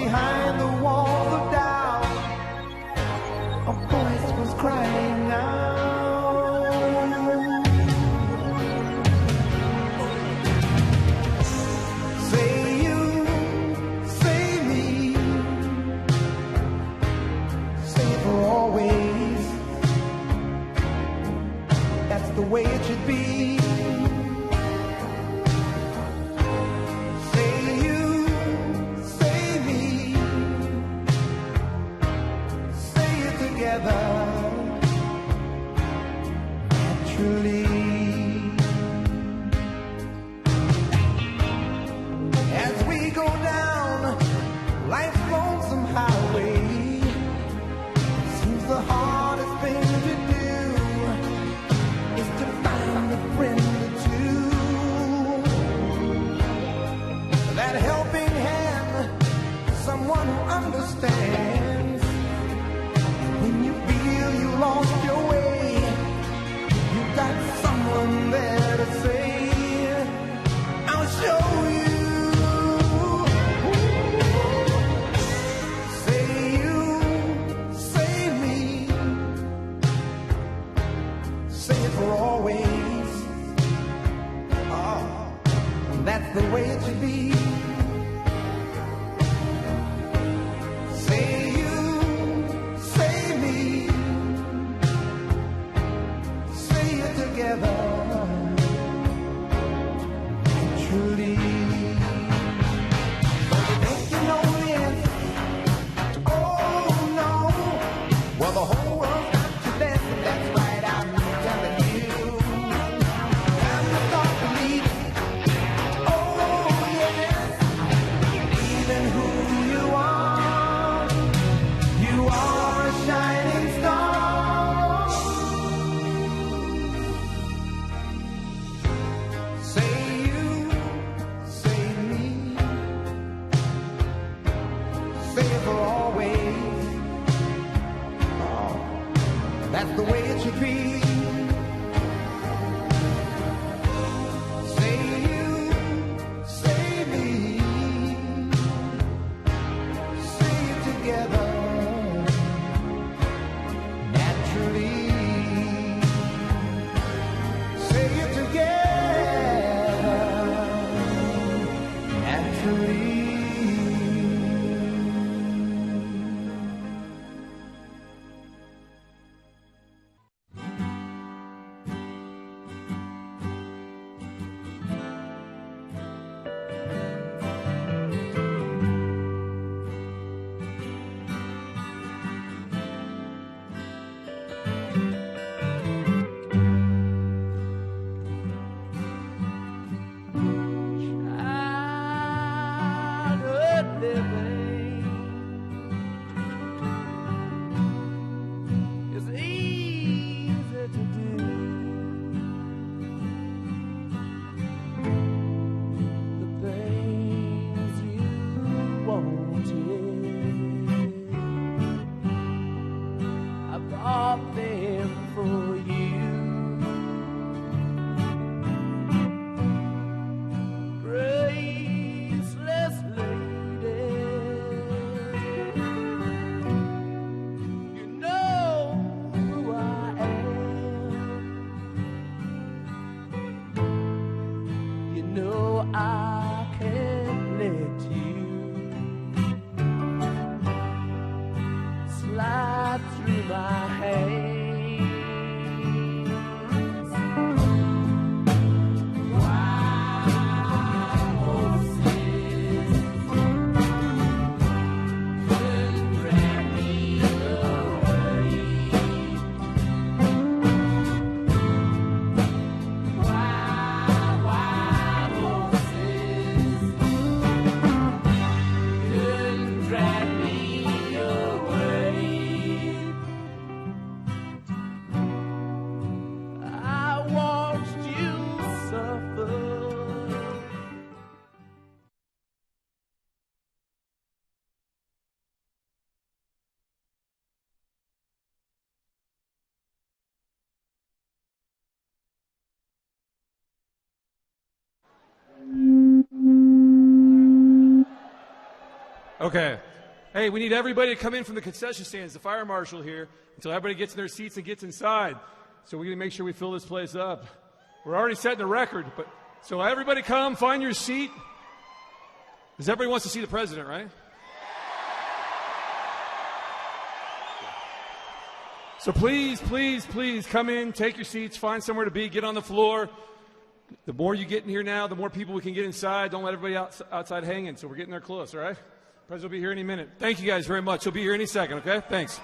behind the walls of doubt, a voice was crying out. Say you, say me, say for always. That's the way it should be. Understands when you feel you lost your way, you got someone there to say, I'll show you. Say you, say me, say it for always. Oh, that's the way it should be. That's the way it should be. Say you, say me, say it together naturally. Say it together naturally. Okay. Hey, we need everybody to come in from the concession stands, the fire marshal here, until everybody gets in their seats and gets inside. So we're going to make sure we fill this place up. We're already setting a record, but so everybody come, find your seat. Because everybody wants to see the president, right? So please, please, please come in, take your seats, find somewhere to be, get on the floor. The more you get in here now, the more people we can get inside. Don't let everybody outside hanging. So we're getting there close, all right? President will be here any minute. Thank you guys very much. He'll be here any second, okay? Thanks.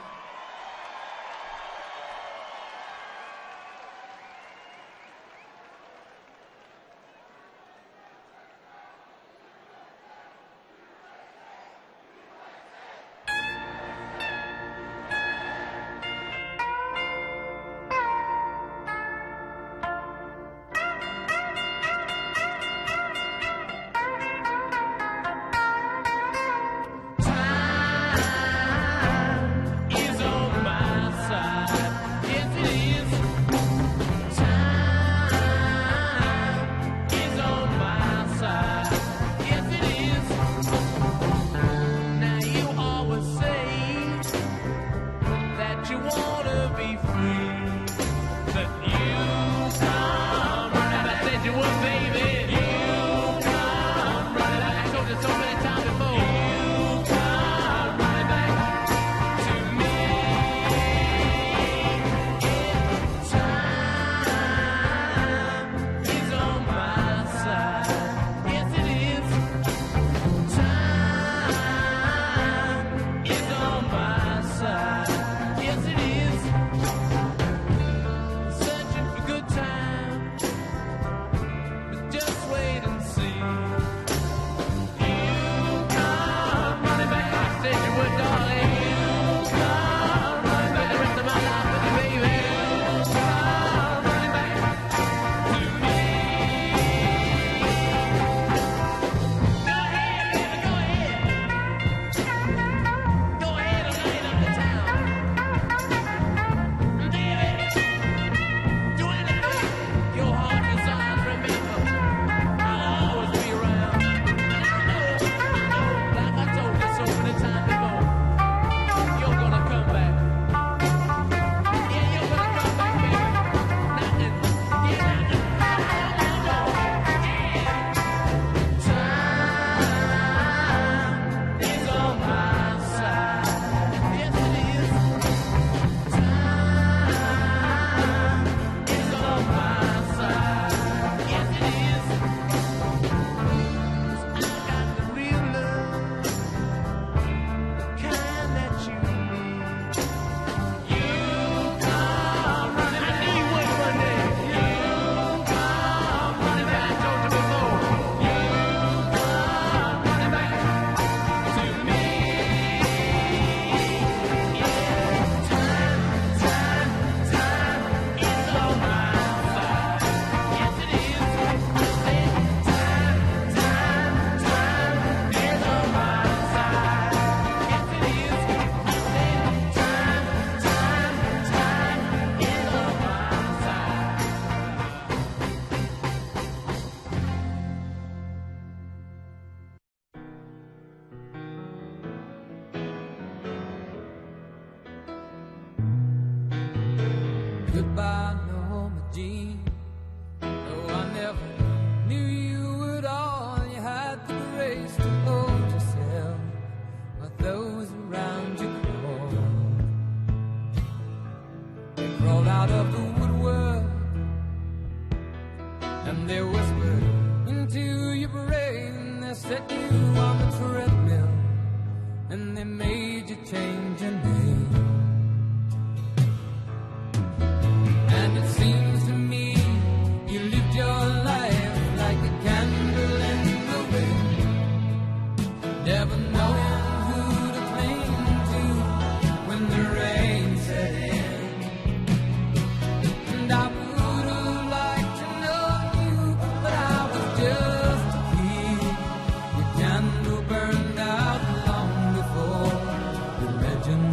Goodbye, Norma Jean. No, I never knew you at all. You had the grace to hold yourself while those around you crawled. They crawled out of the woodwork and they whispered into your brain. They set you on the treadmill and they made you change your name. And it seems to me you lived your life like a candle in the wind, never knowing who to cling to when the rain set in. And I would have liked to know you, but I was just a kid. Your candle burned out long before the legend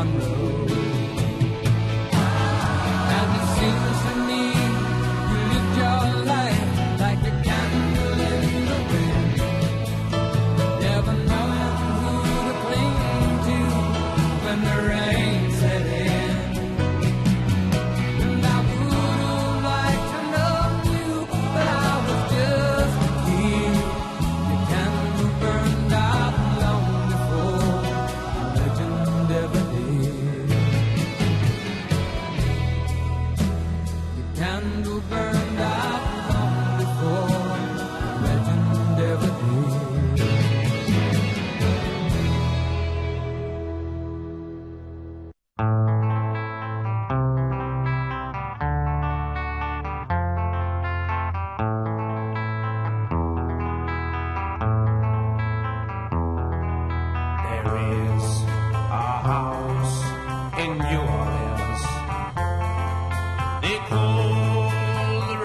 one road. And it seems to me you lived your life like a candle in the wind, never knowing who to cling to when the rain set in. And I would have liked to know you, but I was just a kid. Your candle burned out long before the legend ever did. Your candle burned out long before the legend ever did. There is a house in New Orleans they call the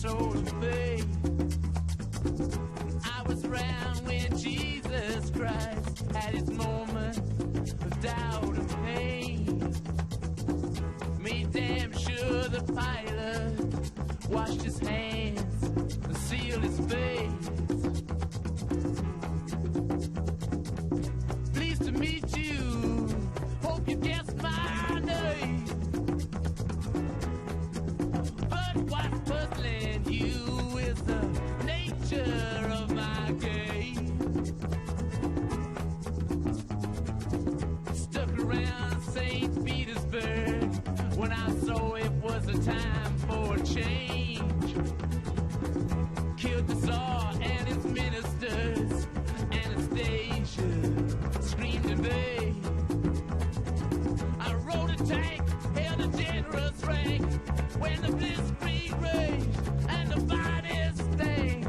soul of faith. I was around when Jesus Christ had his moment of doubt and pain. Made damn sure the pilot washed his hands and sealed his face. Pleased to meet you, hope you guessed my name. But what's puzzling you is the nature of my game. Stuck around St. Petersburg when I saw it was a time for a change. Killed the Tsar and his ministers, Anastasia screamed in vain. I rode a tank, held a generous rank when the blitzkrieg raged and the bodies stank.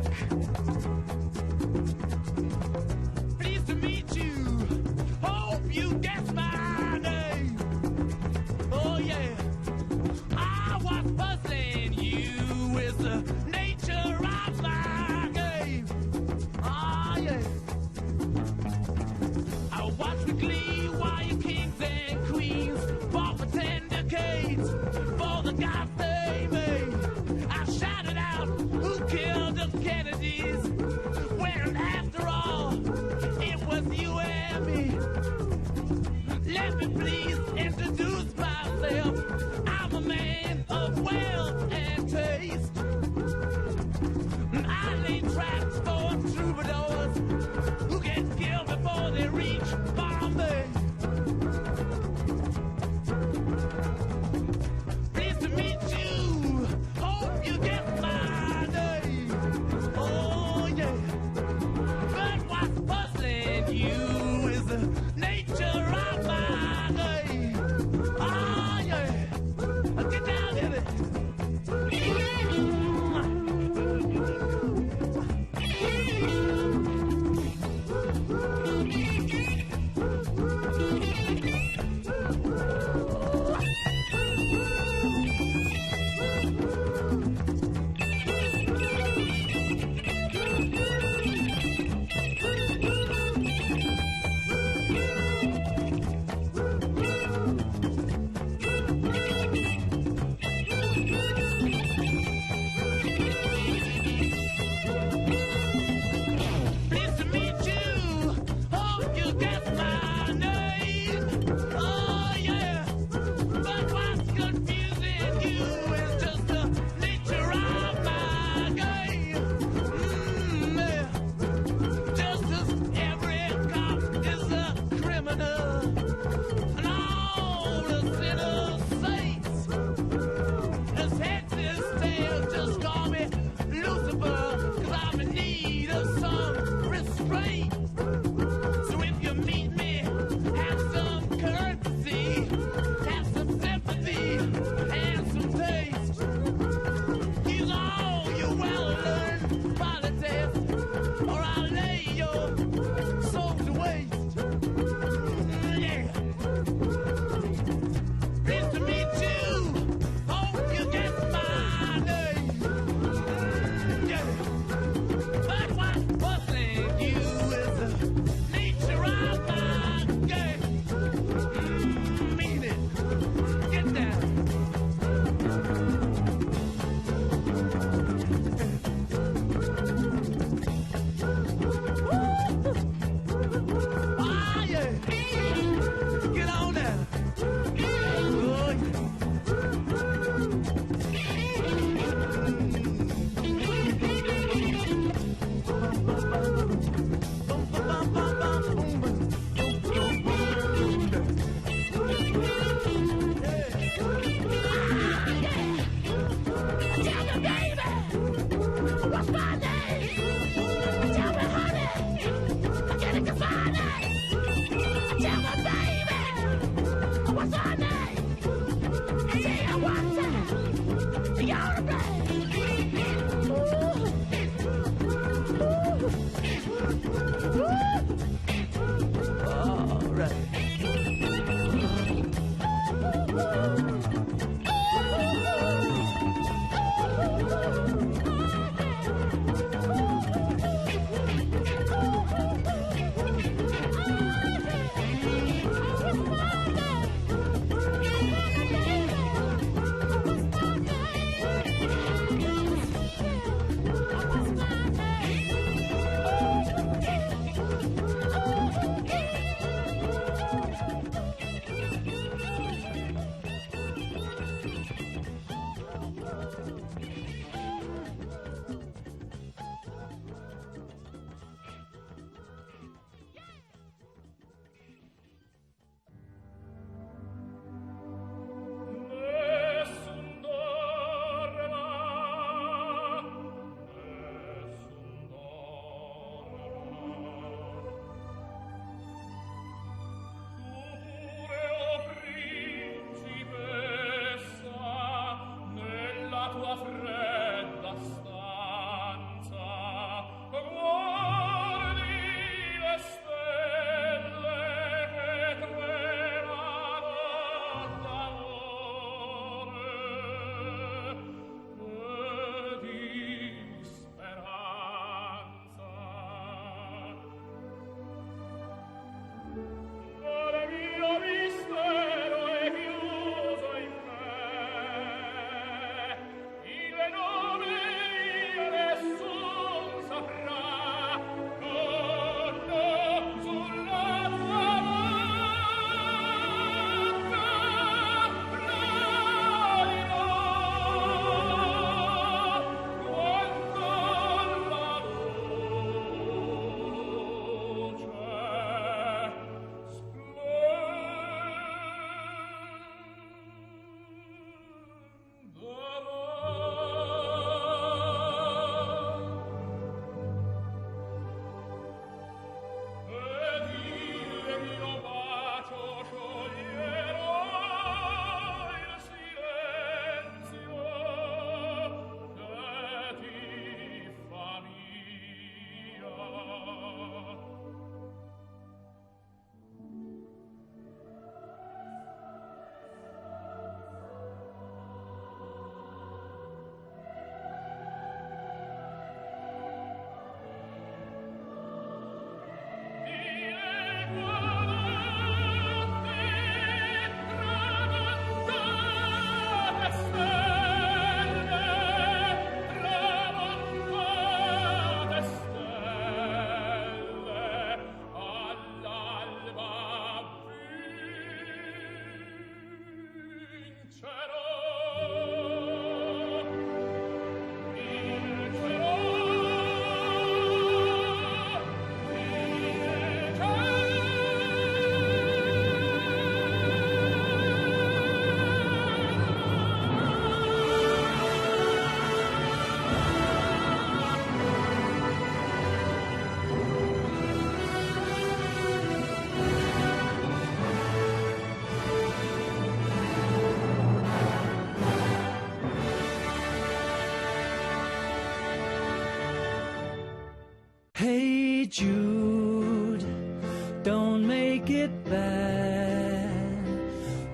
Pleased to meet you, hope you guess my name. Oh yeah, I was puzzling you with the nature of my game. Oh yeah, I watched with glee while you kings and queens fought for 10 decades for the gods they made. I shouted out, who killed the Kennedys? When after all, it was you and me. Let me please introduce myself. I'm a man of wealth and taste. I lay traps for troubadours who get killed before they reach Bombay. Pleased to meet you, hope you get my name. Oh yeah, but what's puzzling you is the nature of my game. Oh yeah, get down in it. Pleased to meet you, hope you guess my name. Oh yeah, but what's confusing you is just the nature of my game. Yeah. Just as every cop is a criminal and all the sinners saints. As heads is tails, just call me Lucifer, 'cause I'm in need of some restraint. So if you meet me, have some courtesy, have some sympathy, and some taste. Use all your well-learned politics, or I'll lay your soul to waste. Yeah. Pleased to meet you, hope you get my name. Yeah. But what's puzzling you is the nature of my game. Mean it. Get down. Ah, yeah. Get on down. Oh, yeah. Tell me, baby, what's my name? Tell me, honey, can I get my name? Tell me, baby, what's my name? Say I want to, you're a all right.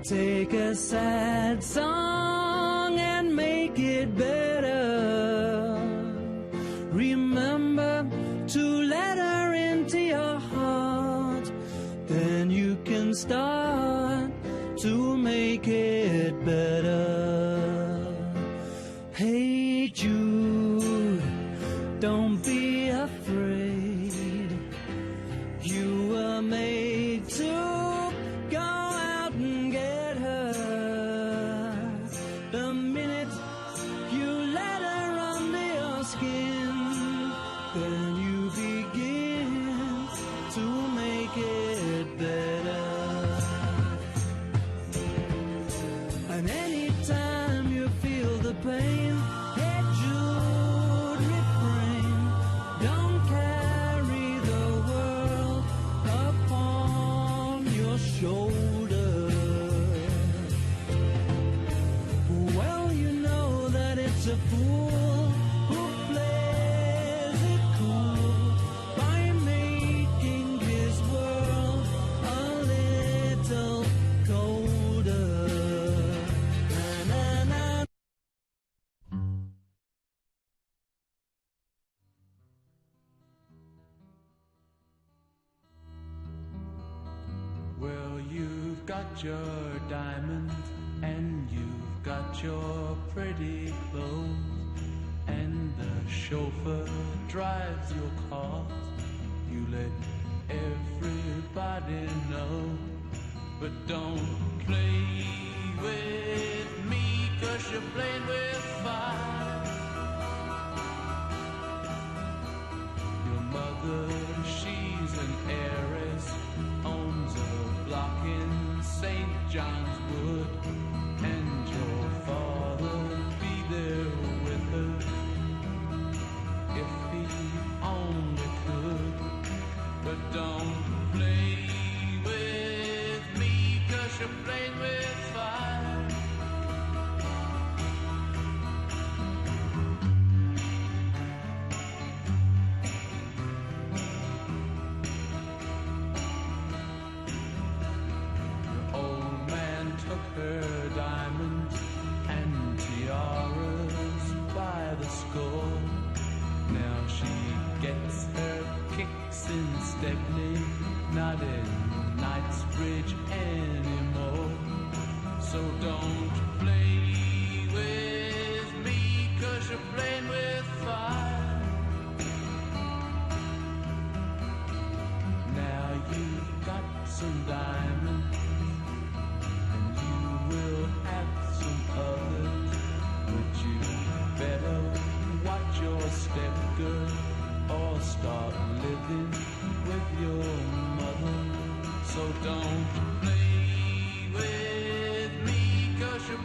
Take a sad song and make it better. Remember to let her into your heart. Then you can start to make it better. Hey Jude, don't be afraid. You were made to go out and get her. The minute you let her under your skin, then you begin to make it better. And anytime you feel the pain, hey Jude, refrain. Don't carry the world upon your shoulder. Well, you know that it's a fool who plays it cool by making his world a little colder. Na, na, na. Well, you've got your diamond and you've got your pretty clothes, and the chauffeur drives your car. You let everybody know, but don't play with me, 'cause you're playing with fire. Your mother, she's an heiress, owns a block in St. John's Wood, and your father'll be there with her if he only could. But don't play with me, 'cause you're playing with fire. Old man took her diamonds and tiaras by the score. Now she gets her kicks in Stepney, not in Knightsbridge anymore. So don't play with me, 'cause you're playing with fire. Now you've got some diamonds, and you will have some others, but you better watch your step, girl, or start living with your mother. So don't play with me, 'cause you're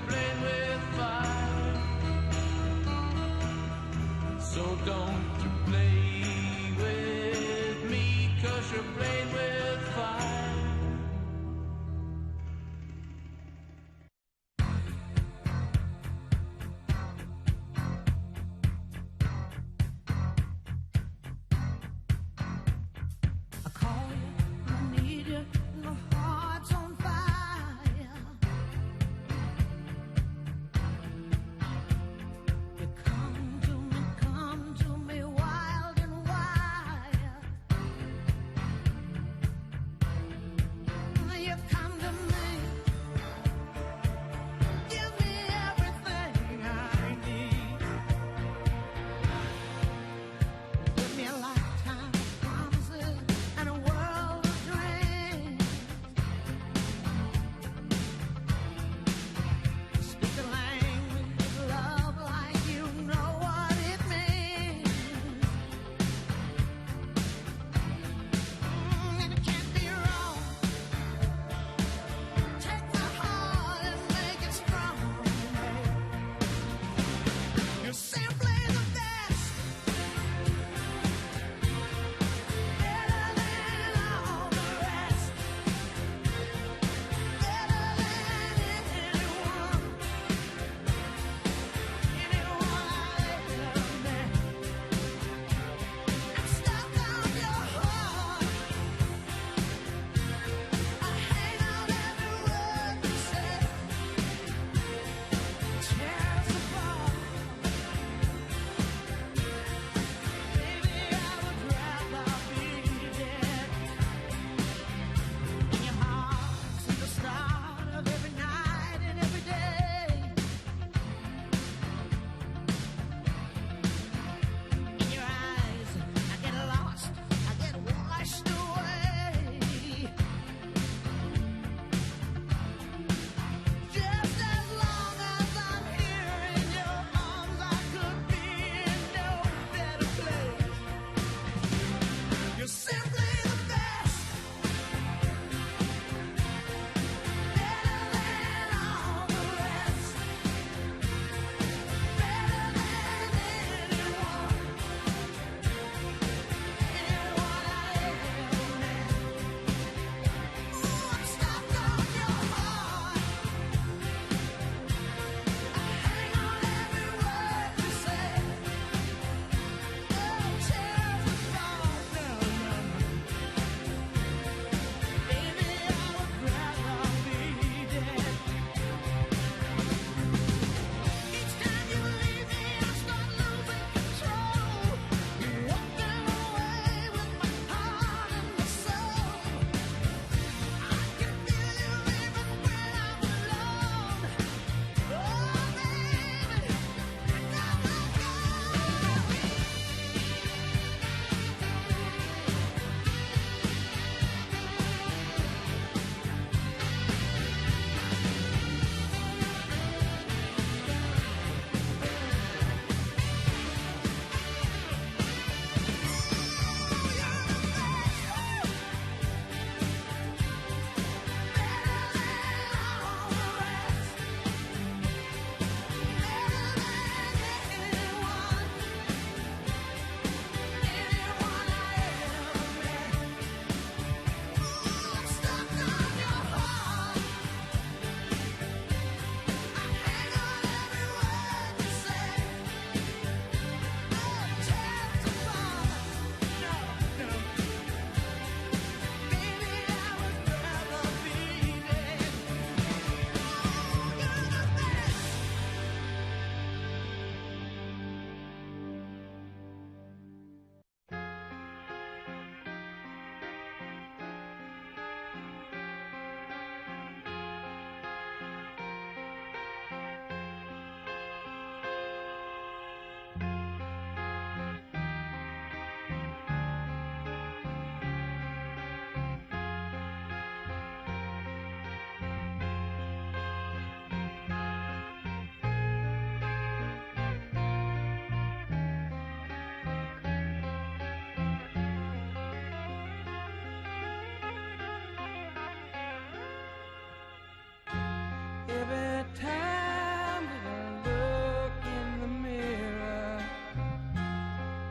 every time that I look in the mirror,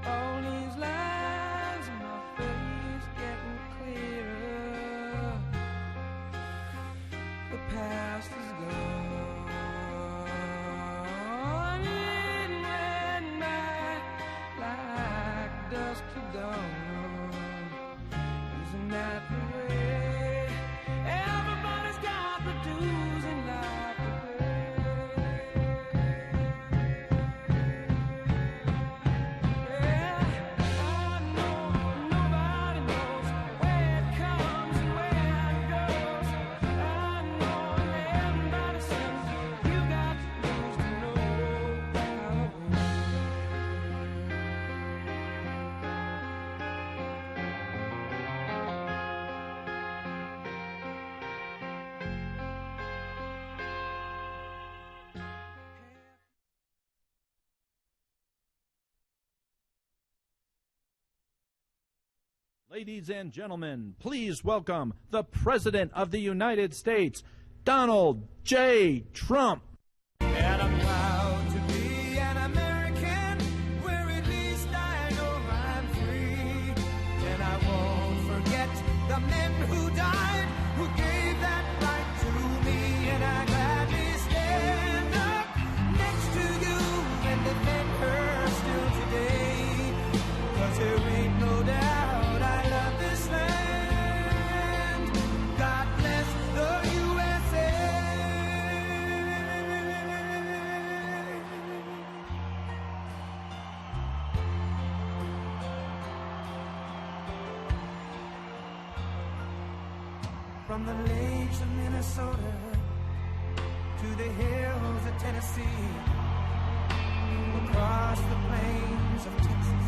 all these lines in my face getting clearer. The past is gone, it went by like dusk to dawn. Isn't that the way? Everybody's got the dues in life to pay. Yeah, I know nobody knows where it comes and where it goes. I know everybody says you got the dues to know how it goes. Ladies and gentlemen, please welcome the President of the United States, Donald J. Trump. And I'm proud to be an American, where at least I know I'm free. And I won't forget the men who died, who gave that right to me. And I gladly stand up next to you and defend her still today. 'Cause there ain't no doubt I love this land. God bless the USA. From the lakes of Minnesota to the hills of Tennessee, across the plains of Texas,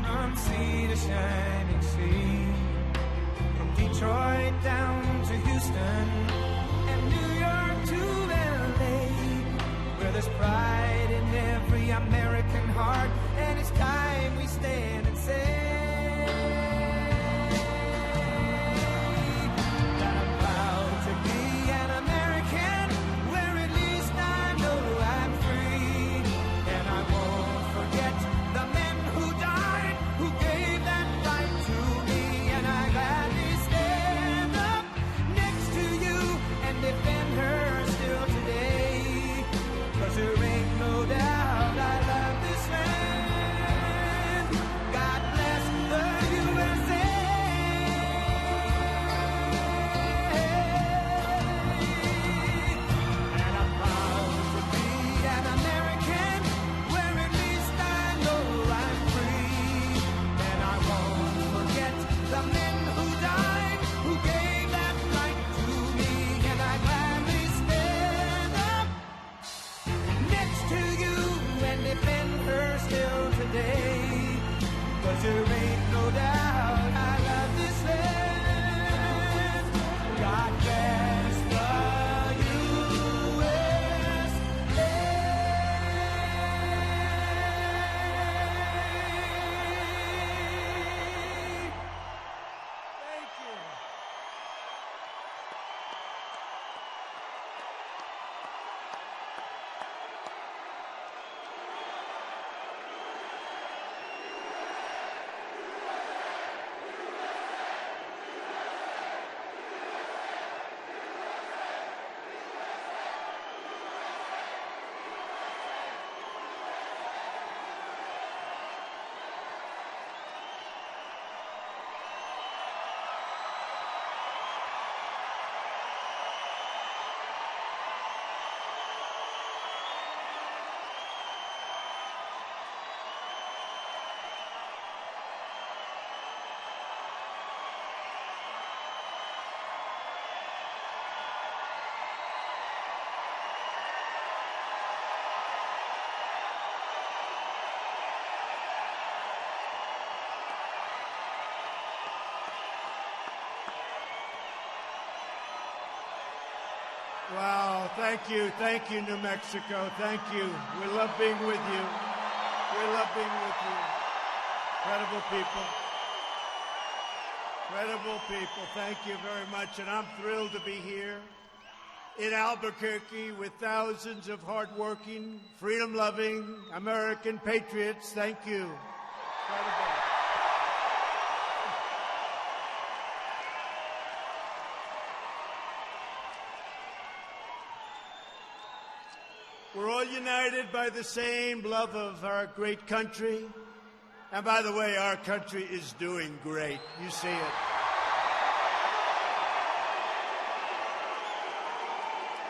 from sea to shining sea, from Detroit down to Houston and New York to LA, where there's pride in every American heart, and it's time we stand and say that I'm proud to be an American, where at least I know I'm free. And I won't forget the men who died, who gave that right to me. And I gladly stand up next to you and defend her still today. 'Cause there ain't no doubt I love this land. God bless the USA. And I'm proud to be an American, where at least I know I'm free. And I won't forget the men who died, who gave that right to me. And I gladly stand up next to you and defend her still today. 'Cause there ain't no doubt I love this land. God bless the USA. Thank you. Wow, thank you, New Mexico. Thank you. We love being with you. We love being with you. Incredible people. Incredible people. Thank you very much. And I'm thrilled to be here in Albuquerque with thousands of hardworking, freedom-loving American patriots. Thank you. Incredible. We're all united by the same love of our great country. And by the way, our country is doing great. You see it.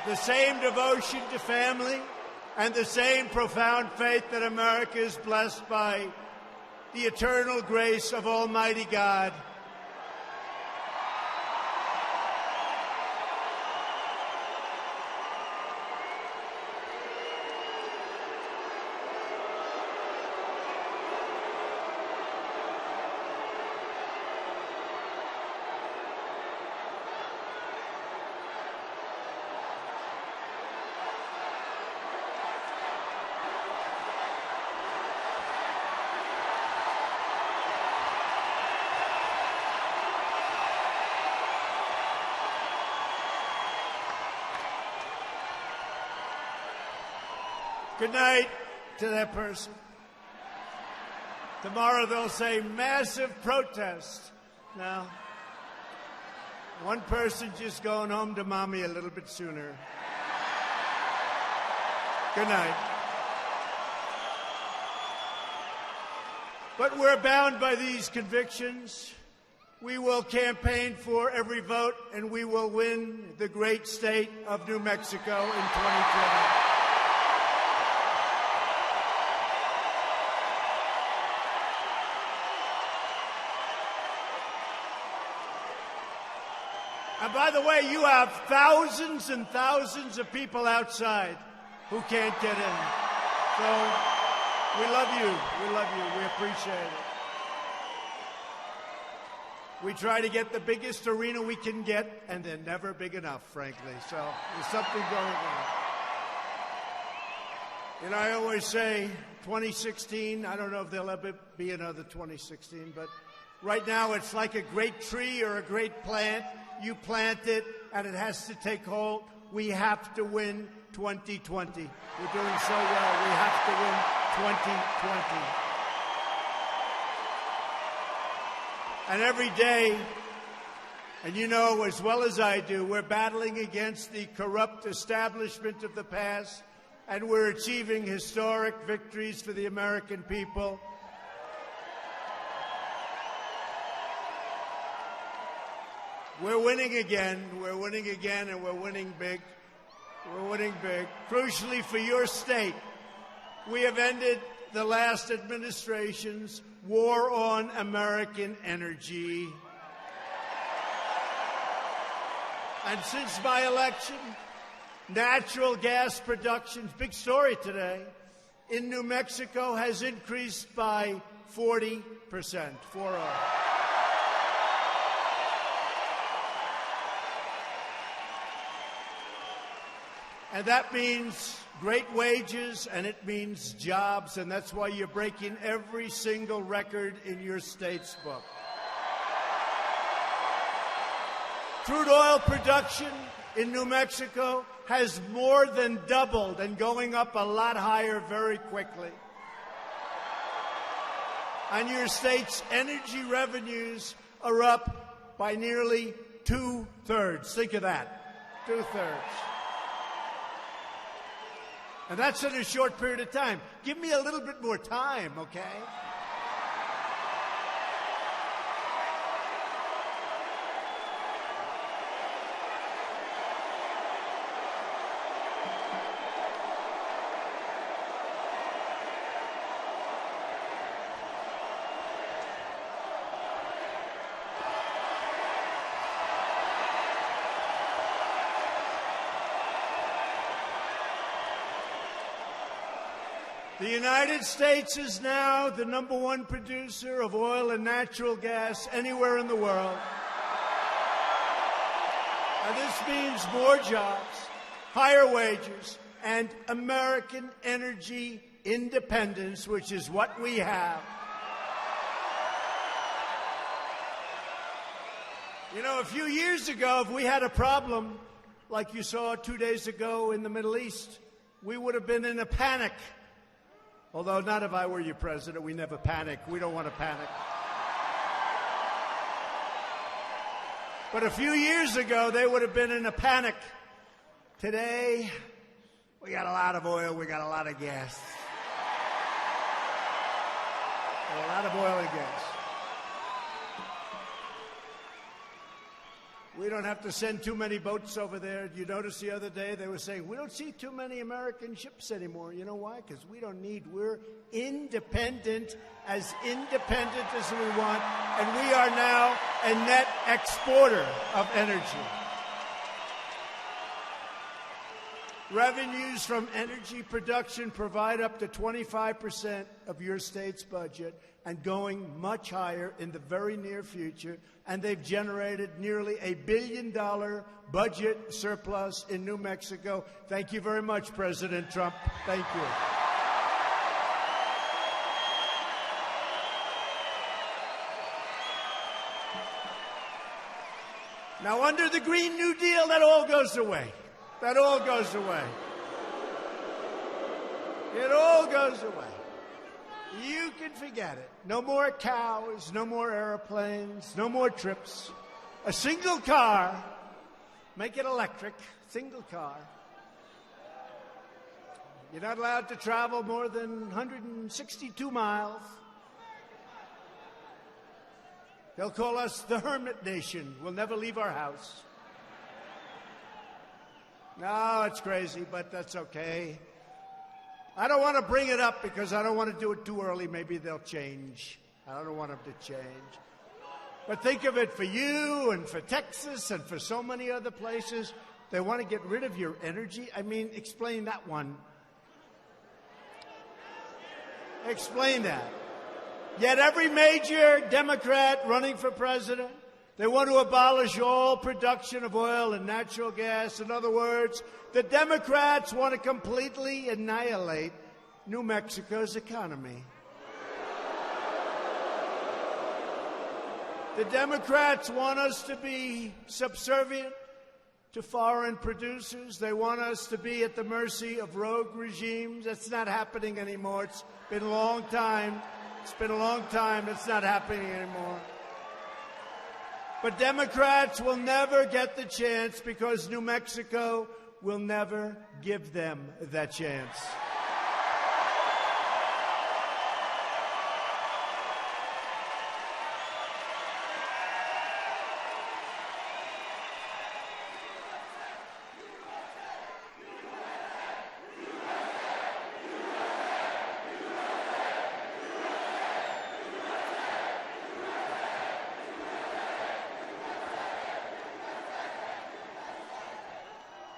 The same devotion to family and the same profound faith that America is blessed by the eternal grace of Almighty God. Good night to that person. Tomorrow they'll say massive protest. Now, one person just going home to mommy a little bit sooner. Good night. But we're bound by these convictions. We will campaign for every vote, and we will win the great state of New Mexico in 2020. And by the way, you have thousands and thousands of people outside who can't get in. So we love you. We love you. We appreciate it. We try to get the biggest arena we can get, and they're never big enough, frankly. So there's something going on. And I always say 2016, I don't know if there'll ever be another 2016, but right now it's like a great tree or a great plant. You plant it, and it has to take hold. We have to win 2020. We're doing so well. We have to win 2020. And every day, and you know as well as I do, we're battling against the corrupt establishment of the past, and we're achieving historic victories for the American people. We're winning again, and we're winning big. We're winning big. Crucially for your state, we have ended the last administration's war on American energy. And since my election, natural gas production, big story today, in New Mexico has increased by 40%. 40. And that means great wages, and it means jobs, and that's why you're breaking every single record in your state's book. Crude oil production in New Mexico has more than doubled and going up a lot higher very quickly. And your state's energy revenues are up by nearly 2/3. Think of that, 2/3. And that's in a short period of time. Give me a little bit more time, okay? The United States is now the #1 producer of oil and natural gas anywhere in the world. And this means more jobs, higher wages, and American energy independence, which is what we have. You know, a few years ago, if we had a problem, like you saw 2 days ago in the Middle East, we would have been in a panic. Although not if I were your president. We never panic. We don't want to panic. But a few years ago, they would have been in a panic. Today, we got a lot of oil. We got a lot of gas. A lot of oil and gas. We don't have to send too many boats over there. You notice the other day they were saying, we don't see too many American ships anymore. You know why? Because we're independent as we want, and we are now a net exporter of energy. Revenues from energy production provide up to 25% of your state's budget and going much higher in the very near future. And they've generated nearly $1 billion budget surplus in New Mexico. Thank you very much, President Trump. Thank you. Now, under the Green New Deal, that all goes away. That all goes away. It all goes away. You can forget it. No more cows, no more airplanes, no more trips. A single car, make it electric, single car. You're not allowed to travel more than 162 miles. They'll call us the Hermit Nation. We'll never leave our house. No, it's crazy, but that's okay. I don't want to bring it up because I don't want to do it too early. Maybe they'll change. I don't want them to change. But think of it for you and for Texas and for so many other places. They want to get rid of your energy. I mean, explain that one. Explain that. Yet every major Democrat running for president, they want to abolish all production of oil and natural gas. In other words, the Democrats want to completely annihilate New Mexico's economy. The Democrats want us to be subservient to foreign producers. They want us to be at the mercy of rogue regimes. That's not happening anymore. It's been a long time. It's been a long time. It's not happening anymore. But Democrats will never get the chance because New Mexico will never give them that chance.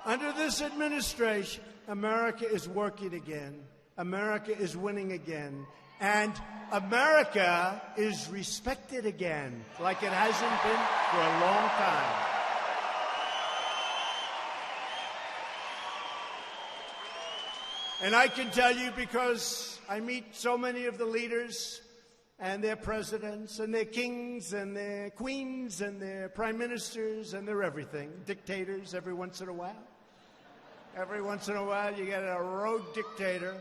Under this administration, America is working again. America is winning again. And America is respected again, like it hasn't been for a long time. And I can tell you because I meet so many of the leaders and their presidents and their kings and their queens and their prime ministers and their everything, dictators every once in a while. Every once in a while, you get a rogue dictator.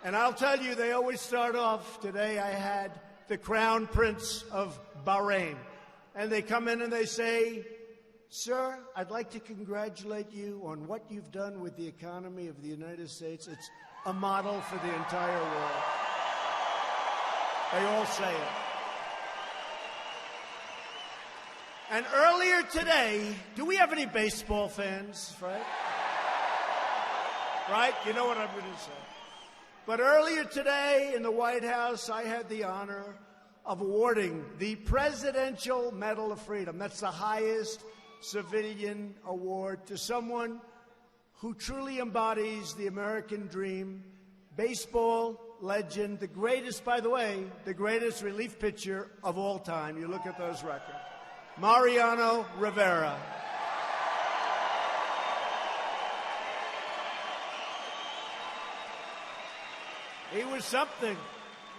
And I'll tell you, they always start off. Today, I had the Crown Prince of Bahrain. And they come in and they say, "Sir, I'd like to congratulate you on what you've done with the economy of the United States. It's a model for the entire world." They all say it. And earlier today, do we have any baseball fans, right? Right? You know what I'm going to say. But earlier today in the White House, I had the honor of awarding the Presidential Medal of Freedom. That's the highest civilian award to someone who truly embodies the American dream. Baseball legend, the greatest, by the way, the greatest relief pitcher of all time. You look at those records. Mariano Rivera. He was something.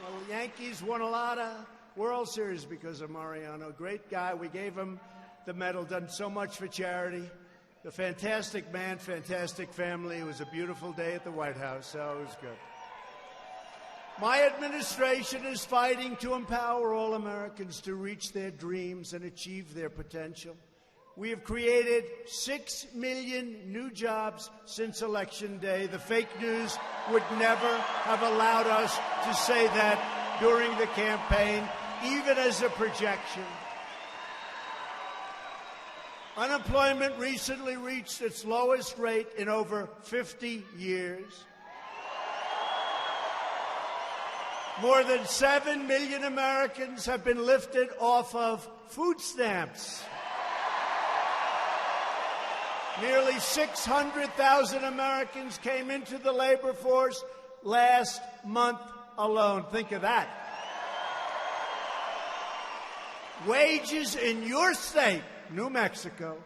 Well, the Yankees won a lot of World Series because of Mariano. Great guy. We gave him the medal, done so much for charity. the fantastic man, fantastic family. It was a beautiful day at the White House, so it was good. My administration is fighting to empower all Americans to reach their dreams and achieve their potential. We have created 6 million new jobs since Election Day. The fake news would never have allowed us to say that during the campaign, even as a projection. Unemployment recently reached its lowest rate in over 50 years. More than 7 million Americans have been lifted off of food stamps. Nearly 600,000 Americans came into the labor force last month alone. Think of that. Wages in your state, New Mexico,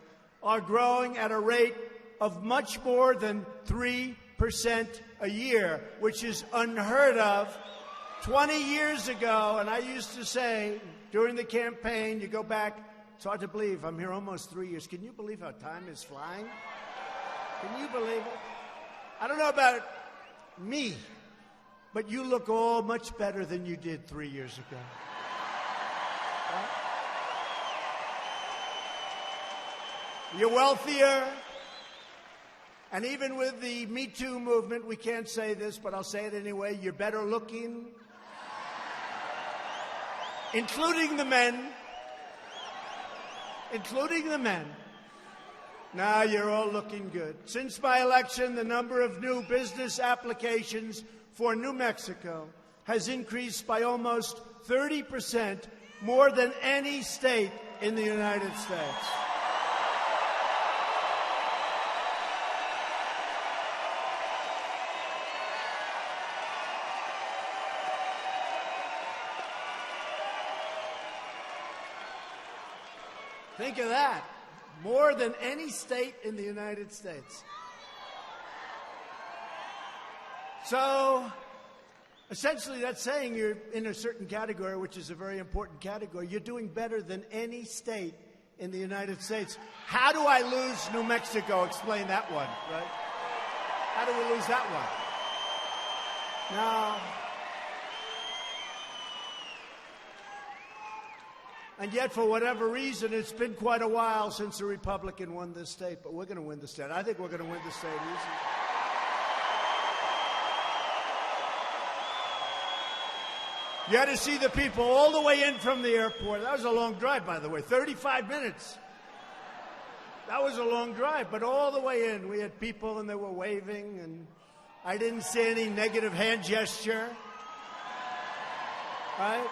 are growing at a rate of much more than 3% a year, which is unheard of. 20 years ago, and I used to say during the campaign, you go back, it's hard to believe, I'm here almost 3 years. Can you believe how time is flying? Can you believe it? I don't know about me, but you look all much better than you did 3 years ago. Right? You're wealthier. And even with the Me Too movement, we can't say this, but I'll say it anyway, you're better looking. Including the men. Including the men. Now you're all looking good. Since my election, the number of new business applications for New Mexico has increased by almost 30%, more than any state in the United States. Think of that. More than any state in the United States. So, essentially, that's saying you're in a certain category, which is a very important category. You're doing better than any state in the United States. How do I lose New Mexico? Explain that one, right? How do we lose that one? Now, and yet, for whatever reason, it's been quite a while since a Republican won this state, but we're going to win the state. I think we're going to win the state easily. You had to see the people all the way in from the airport. That was a long drive, by the way, 35 minutes. That was a long drive, but all the way in, we had people and they were waving, and I didn't see any negative hand gesture. Right?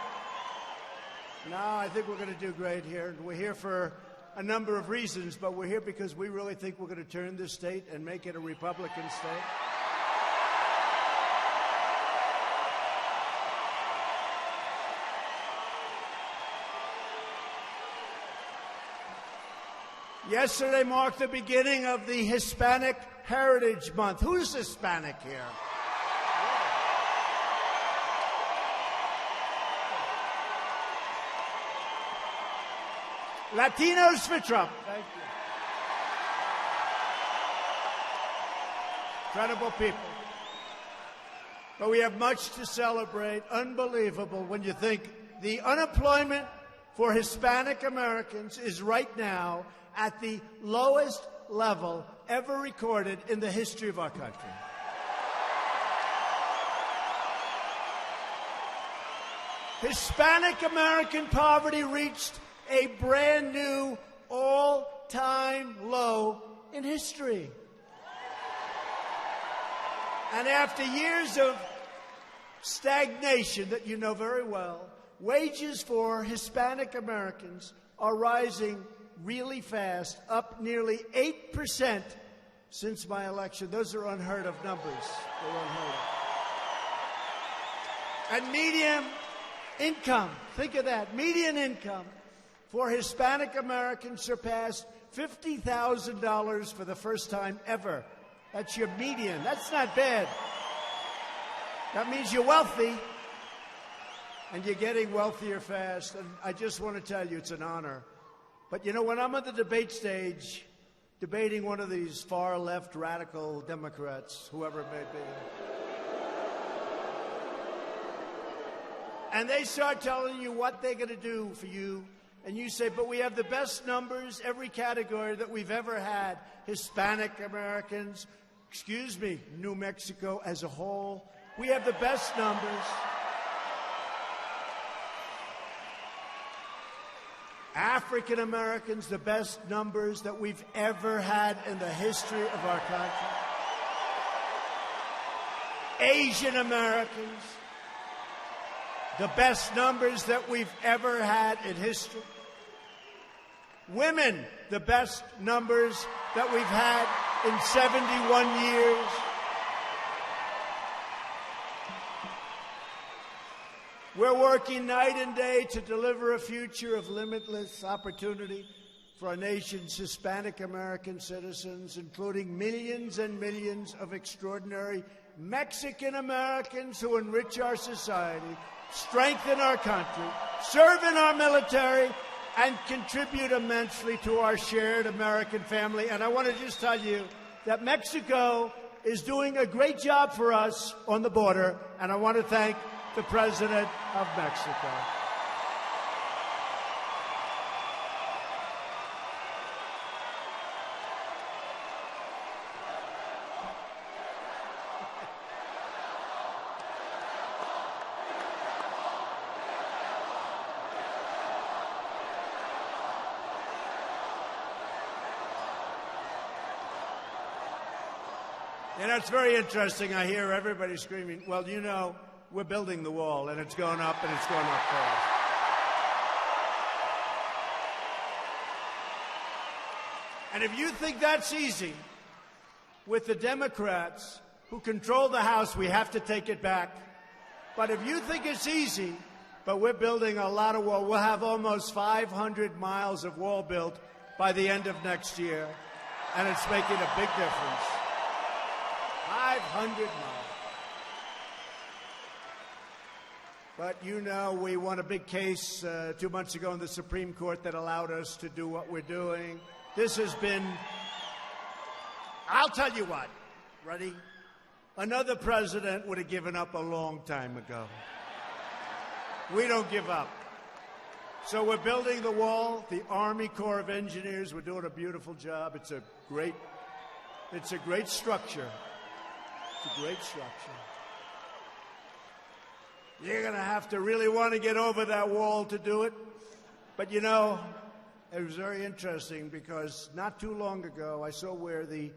No, I think we're going to do great here. We're here for a number of reasons, but we're here because we really think we're going to turn this state and make it a Republican state. Yesterday marked the beginning of the Hispanic Heritage Month. Who's Hispanic here? Latinos for Trump. Thank you. Incredible people. But we have much to celebrate. Unbelievable when you think the unemployment for Hispanic Americans is right now at the lowest level ever recorded in the history of our country. Hispanic American poverty reached a brand new all-time low in history. And after years of stagnation that you know very well, wages for Hispanic Americans are rising really fast, up nearly 8% since my election. Those are unheard of numbers. They're unheard of. And median income, think of that, median income for Hispanic Americans surpassed $50,000 for the first time ever. That's your median. That's not bad. That means you're wealthy, and you're getting wealthier fast. And I just want to tell you, it's an honor. But, you know, when I'm on the debate stage, debating one of these far-left radical Democrats, whoever it may be. And they start telling you what they're going to do for you. And you say, but we have the best numbers, every category that we've ever had. Hispanic Americans, excuse me, New Mexico as a whole. We have the best numbers. African Americans, the best numbers that we've ever had in the history of our country. Asian Americans, the best numbers that we've ever had in history. Women, the best numbers that we've had in 71 years. We're working night and day to deliver a future of limitless opportunity for our nation's Hispanic American citizens, including millions and millions of extraordinary Mexican Americans who enrich our society, strengthen our country, serve in our military, and contribute immensely to our shared American family. And I want to just tell you that Mexico is doing a great job for us on the border, and I want to thank the President of Mexico. You know, it's very interesting. I hear everybody screaming, well, you know, we're building the wall, and it's going up, and it's going up fast. And if you think that's easy, with the Democrats who control the House, we have to take it back. But if you think it's easy, but we're building a lot of wall, we'll have almost 500 miles of wall built by the end of next year, and it's making a big difference. 500 miles. But you know, we won a big case 2 months ago in the Supreme Court that allowed us to do what we're doing. This has been, I'll tell you what, ready? Another president would have given up a long time ago. We don't give up. So we're building the wall. The Army Corps of Engineers, we're doing a beautiful job. It's a great structure. It's a great structure. You're going to have to really want to get over that wall to do it. But you know, it was very interesting because not too long ago I saw where the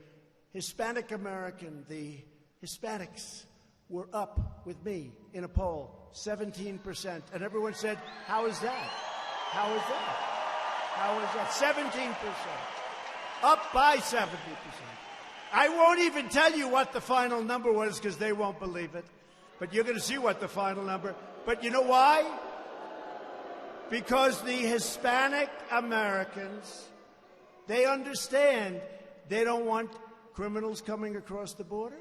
Hispanic American, the Hispanics, were up with me in a poll, 17%. And everyone said, how is that? How is that? How is that? 17%. Up by 70%. I won't even tell you what the final number was because they won't believe it. But you're going to see what the final number. But you know why? Because the Hispanic Americans, they understand they don't want criminals coming across the border.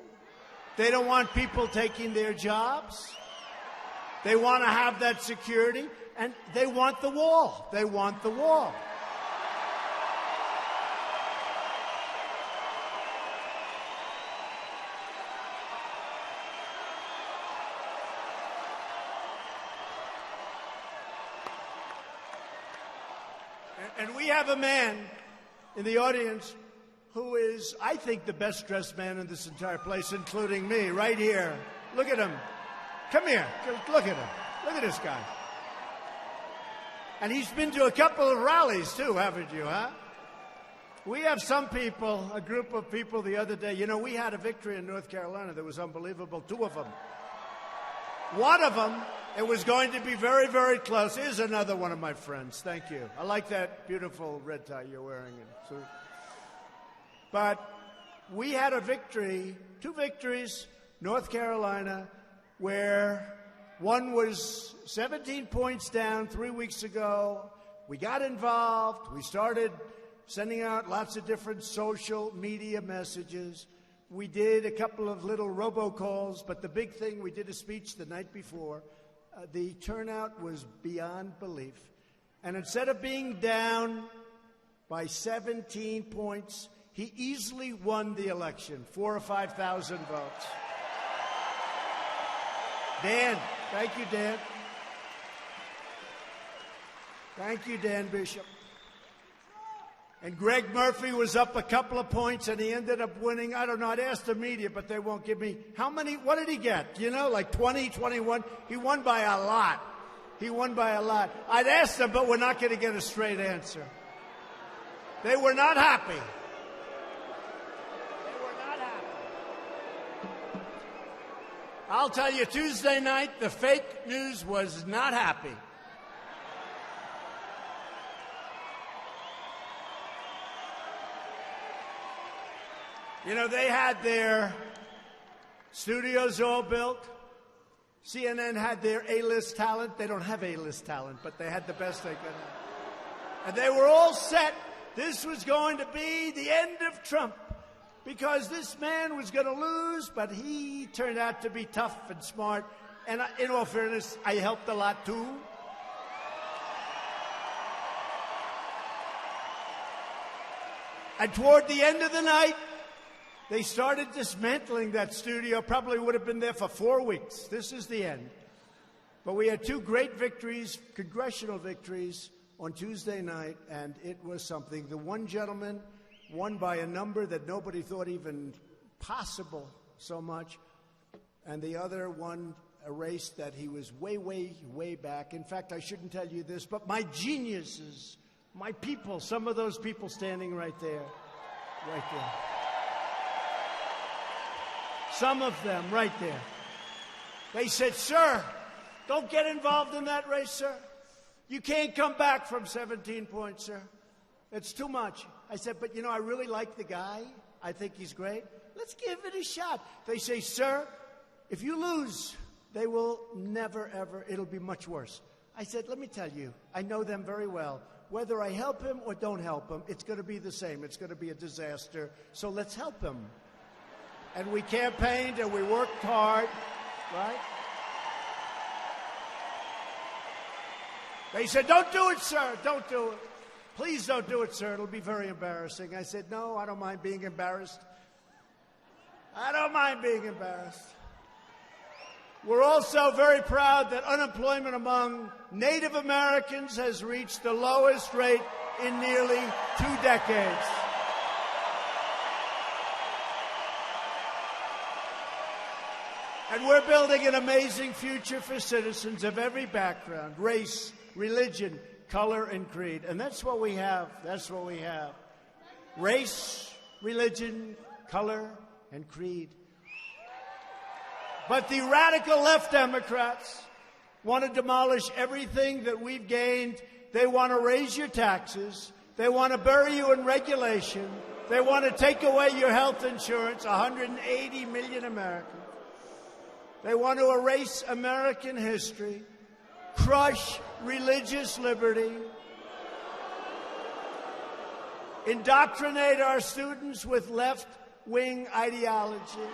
They don't want people taking their jobs. They want to have that security, and they want the wall. They want the wall. And we have a man in the audience who is, I think, the best-dressed man in this entire place, including me, right here. Look at him. Come here. Look at him. Look at this guy. And he's been to a couple of rallies, too, haven't you, huh? We have some people, a group of people the other day. You know, we had a victory in North Carolina that was unbelievable, 2 of them. One of them, it was going to be very, very close. Here's another one of my friends. Thank you. I like that beautiful red tie you're wearing. But we had a victory, 2 victories, North Carolina, where one was 17 points down 3 weeks ago. We got involved. We started sending out lots of different social media messages. We did a couple of little robocalls, but the big thing, we did a speech the night before. The turnout was beyond belief. And instead of being down by 17 points, he easily won the election, 4,000 or 5,000 votes. Dan, thank you, Dan. Thank you, Dan Bishop. And Greg Murphy was up a couple of points, and he ended up winning. I don't know. I'd ask the media, but they won't give me. How many? What did he get? You know, like 20, 21? He won by a lot. He won by a lot. I'd ask them, but we're not going to get a straight answer. They were not happy. They were not happy. I'll tell you, Tuesday night, the fake news was not happy. You know, they had their studios all built. CNN had their A-list talent. They don't have A-list talent, but they had the best they could have. And they were all set. This was going to be the end of Trump because this man was going to lose, but he turned out to be tough and smart. And in all fairness, I helped a lot too. And toward the end of the night, they started dismantling that studio. Probably would have been there for 4 weeks. This is the end. But we had 2 great victories, congressional victories, on Tuesday night, and it was something. The one gentleman won by a number that nobody thought even possible so much, and the other won a race that he was way, way, way back. In fact, I shouldn't tell you this, but my geniuses, my people, some of those people standing right there, right there. Some of them right there. They said, "Sir, don't get involved in that race, sir. You can't come back from 17 points, sir. It's too much." I said, "But, you know, I really like the guy. I think he's great. Let's give it a shot." They say, "Sir, if you lose, they will never, ever, it'll be much worse." I said, "Let me tell you, I know them very well. Whether I help him or don't help him, it's going to be the same. It's going to be a disaster. So let's help him." And we campaigned and we worked hard, right? They said, "Don't do it, sir. Don't do it. Please don't do it, sir. It'll be very embarrassing." I said, "No, I don't mind being embarrassed. I don't mind being embarrassed." We're also very proud that unemployment among Native Americans has reached the lowest rate in nearly 2 decades. And we're building an amazing future for citizens of every background, race, religion, color, and creed. And that's what we have. That's what we have. Race, religion, color, and creed. But the radical left Democrats want to demolish everything that we've gained. They want to raise your taxes. They want to bury you in regulation. They want to take away your health insurance, 180 million Americans. They want to erase American history, crush religious liberty, indoctrinate our students with left-wing ideology.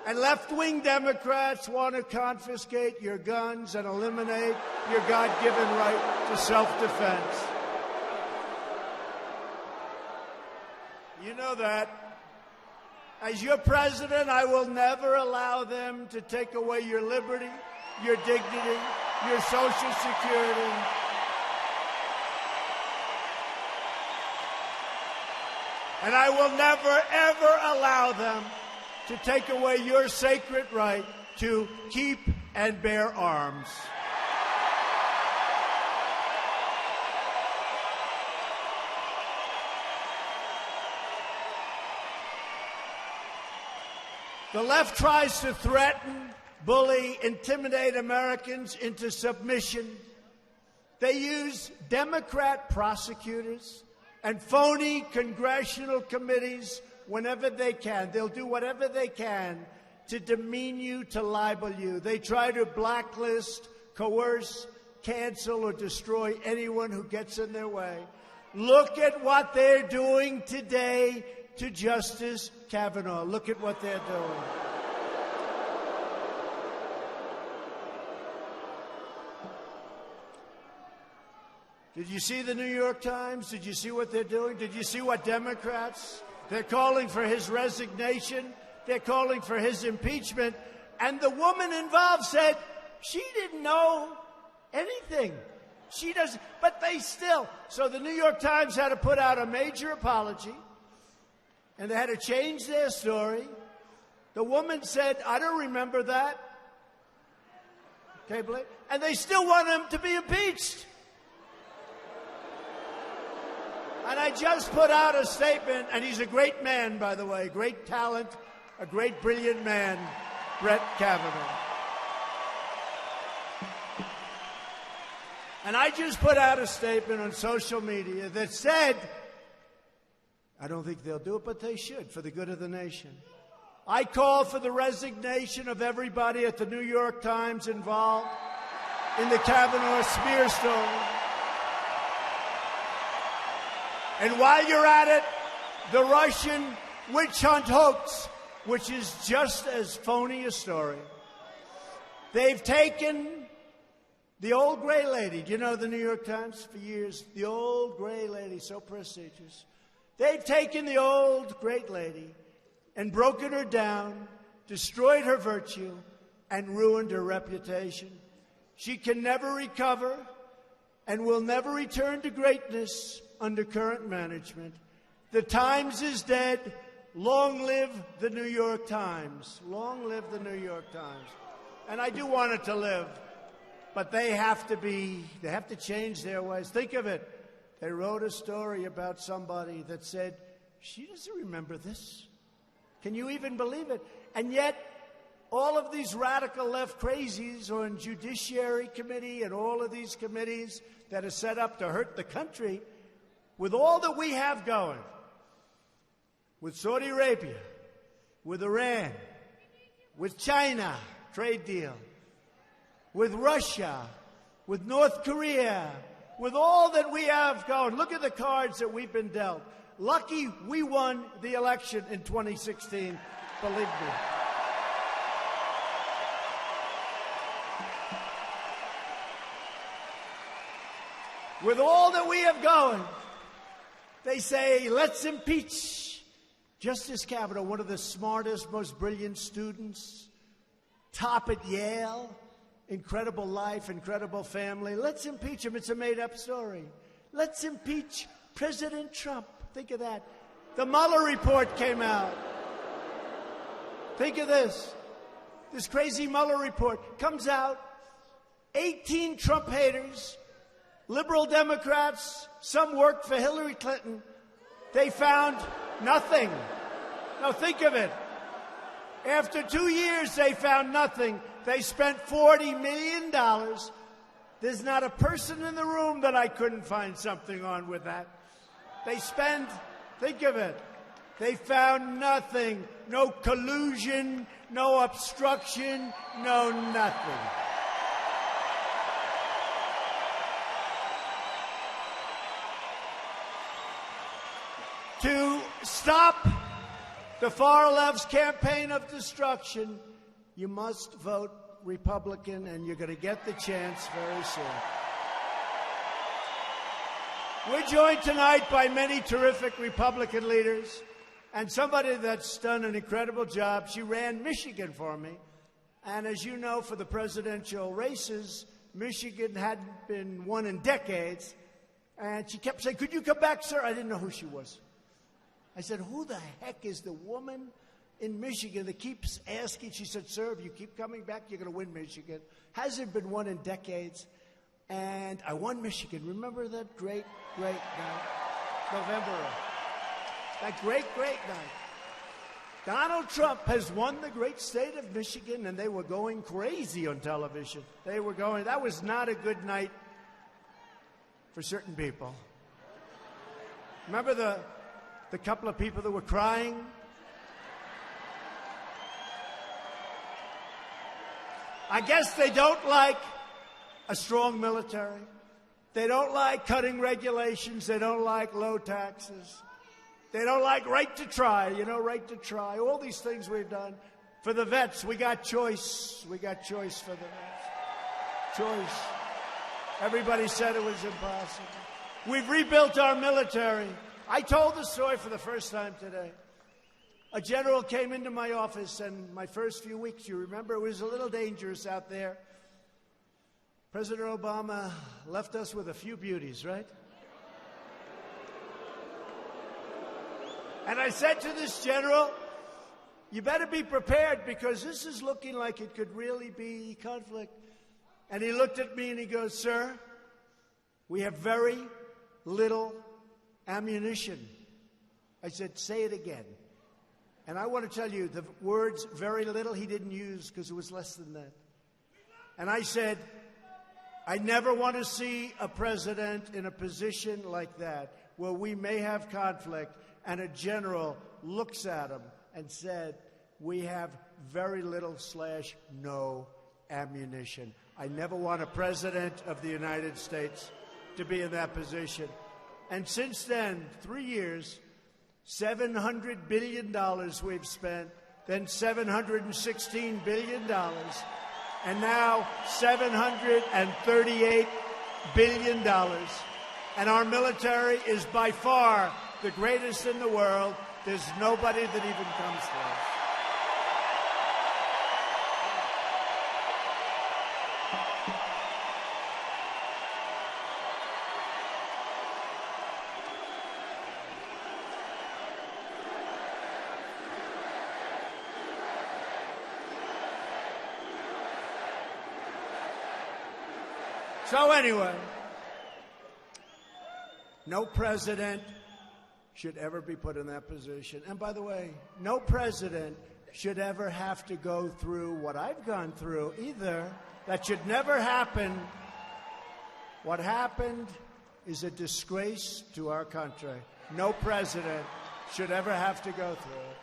And left-wing Democrats want to confiscate your guns and eliminate your God-given right to self-defense. You know that. As your president, I will never allow them to take away your liberty, your dignity, your Social Security. And I will never, ever allow them to take away your sacred right to keep and bear arms. The left tries to threaten, bully, intimidate Americans into submission. They use Democrat prosecutors and phony congressional committees whenever they can. They'll do whatever they can to demean you, to libel you. They try to blacklist, coerce, cancel, or destroy anyone who gets in their way. Look at what they're doing today to Justice Kavanaugh. Look at what they're doing. Did you see the New York Times? Did you see what they're doing? Did you see what Democrats? They're calling for his resignation. They're calling for his impeachment. And the woman involved said she didn't know anything. She doesn't, but they still. So the New York Times had to put out a major apology, and they had to change their story. The woman said, I don't remember that. Okay, Blake? And they still want him to be impeached. And I just put out a statement, and he's a great man, by the way, great talent, a great, brilliant man, Brett Kavanaugh. And I just put out a statement on social media that said, I don't think they'll do it, but they should, for the good of the nation. I call for the resignation of everybody at the New York Times involved in the Kavanaugh smear story. And while you're at it, the Russian witch hunt hoax, which is just as phony a story. They've taken the old gray lady. Do you know the New York Times? For years, the old gray lady, so prestigious. They've taken the old great lady and broken her down, destroyed her virtue, and ruined her reputation. She can never recover and will never return to greatness under current management. The Times is dead. Long live the New York Times. Long live the New York Times. And I do want it to live, but they have to change their ways. Think of it. They wrote a story about somebody that said, she doesn't remember this. Can you even believe it? And yet, all of these radical left crazies on Judiciary Committee and all of these committees that are set up to hurt the country, with all that we have going, with Saudi Arabia, with Iran, with China, trade deal, with Russia, with North Korea, with all that we have going. Look at the cards that we've been dealt. Lucky we won the election in 2016, believe me. With all that we have going, they say, let's impeach Justice Kavanaugh, one of the smartest, most brilliant students, top at Yale, incredible life, incredible family. Let's impeach him. It's a made-up story. Let's impeach President Trump. Think of that. The Mueller report came out. Think of this. This crazy Mueller report comes out. 18 Trump haters, liberal Democrats, some worked for Hillary Clinton. They found nothing. Now think of it. After 2 years, they found nothing. They spent $40 million. There's not a person in the room that I couldn't find something on with that. They spend, think of it, they found nothing. No collusion, no obstruction, no nothing. To stop the far left's campaign of destruction, you must vote Republican, and you're going to get the chance very soon. We're joined tonight by many terrific Republican leaders, and somebody that's done an incredible job. She ran Michigan for me, and as you know, for the presidential races, Michigan hadn't been won in decades, and she kept saying, could you come back, sir? I didn't know who she was. I said, who the heck is the woman in Michigan that keeps asking? She said, sir, if you keep coming back, you're going to win Michigan. Hasn't been won in decades. And I won Michigan. Remember that great, great night? November. That great, great night. Donald Trump has won the great state of Michigan, and they were going crazy on television. They were going, that was not a good night for certain people. Remember the couple of people that were crying? I guess they don't like a strong military. They don't like cutting regulations. They don't like low taxes. They don't like right to try, right to try. All these things we've done. For the vets, we got choice. We got choice for the vets. Choice. Everybody said it was impossible. We've rebuilt our military. I told the story for the first time today. A general came into my office, and my first few weeks, you remember, it was a little dangerous out there. President Obama left us with a few beauties, right? And I said to this general, you better be prepared because this is looking like it could really be conflict. And he looked at me and he goes, sir, we have very little ammunition. I said, say it again. And I want to tell you, the words very little he didn't use because it was less than that. And I said, I never want to see a president in a position like that where we may have conflict and a general looks at him and said, we have very little / no ammunition. I never want a president of the United States to be in that position. And since then, 3 years, $700 billion we've spent, then $716 billion, and now $738 billion. And our military is by far the greatest in the world. There's nobody that even comes close. So anyway, no president should ever be put in that position. And by the way, no president should ever have to go through what I've gone through either. That should never happen. What happened is a disgrace to our country. No president should ever have to go through it.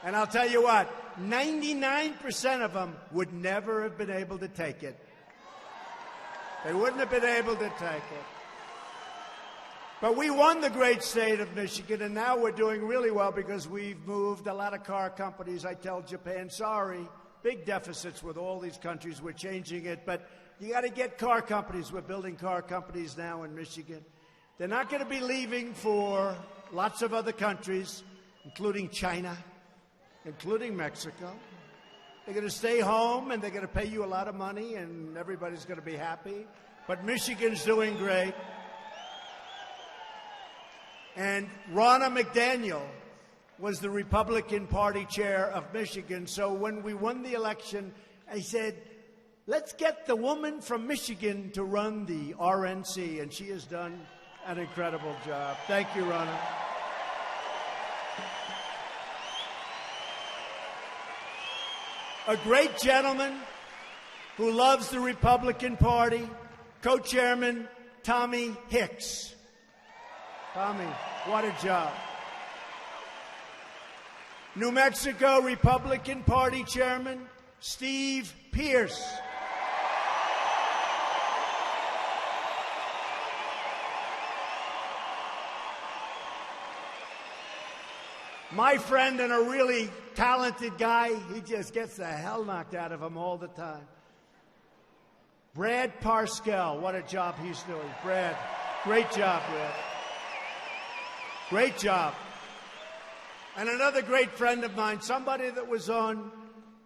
And I'll tell you what, 99% of them would never have been able to take it. They wouldn't have been able to take it. But we won the great state of Michigan, and now we're doing really well because we've moved a lot of car companies. I tell Japan, sorry, big deficits with all these countries. We're changing it, but you got to get car companies. We're building car companies now in Michigan. They're not going to be leaving for lots of other countries, including China, including Mexico. They're going to stay home, and they're going to pay you a lot of money, and everybody's going to be happy. But Michigan's doing great. And Ronna McDaniel was the Republican Party chair of Michigan. So when we won the election, I said, let's get the woman from Michigan to run the RNC. And she has done an incredible job. Thank you, Ronna. A great gentleman who loves the Republican Party, co-chairman Tommy Hicks. Tommy, what a job. New Mexico Republican Party chairman Steve Pierce. My friend and a really talented guy, he just gets the hell knocked out of him all the time. Brad Parscale, what a job he's doing. Brad, great job, Brad. Great job. And another great friend of mine, somebody that was on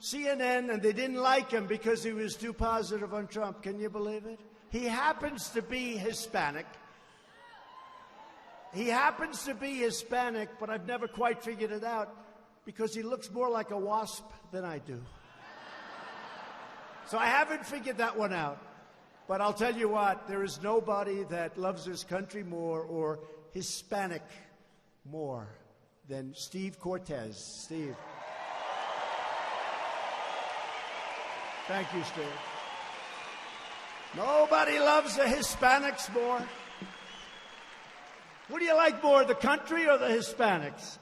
CNN and they didn't like him because he was too positive on Trump. Can you believe it? He happens to be Hispanic. He happens to be Hispanic, but I've never quite figured it out because he looks more like a wasp than I do. So I haven't figured that one out. But I'll tell you what, there is nobody that loves this country more or Hispanic more than Steve Cortez. Steve. Thank you, Steve. Nobody loves the Hispanics more. What do you like more, the country or the Hispanics?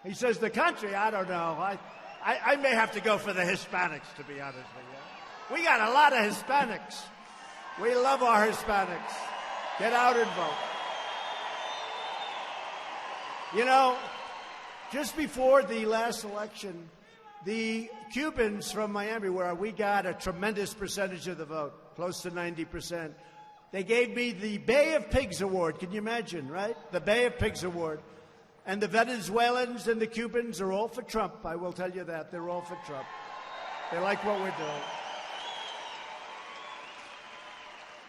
He says, the country, I don't know. I may have to go for the Hispanics, to be honest with you. We got a lot of Hispanics. We love our Hispanics. Get out and vote. You know, just before the last election, the Cubans from Miami, where we got a tremendous percentage of the vote, close to 90%. They gave me the Bay of Pigs Award. Can you imagine, right? The Bay of Pigs Award. And the Venezuelans and the Cubans are all for Trump. I will tell you that. They're all for Trump. They like what we're doing.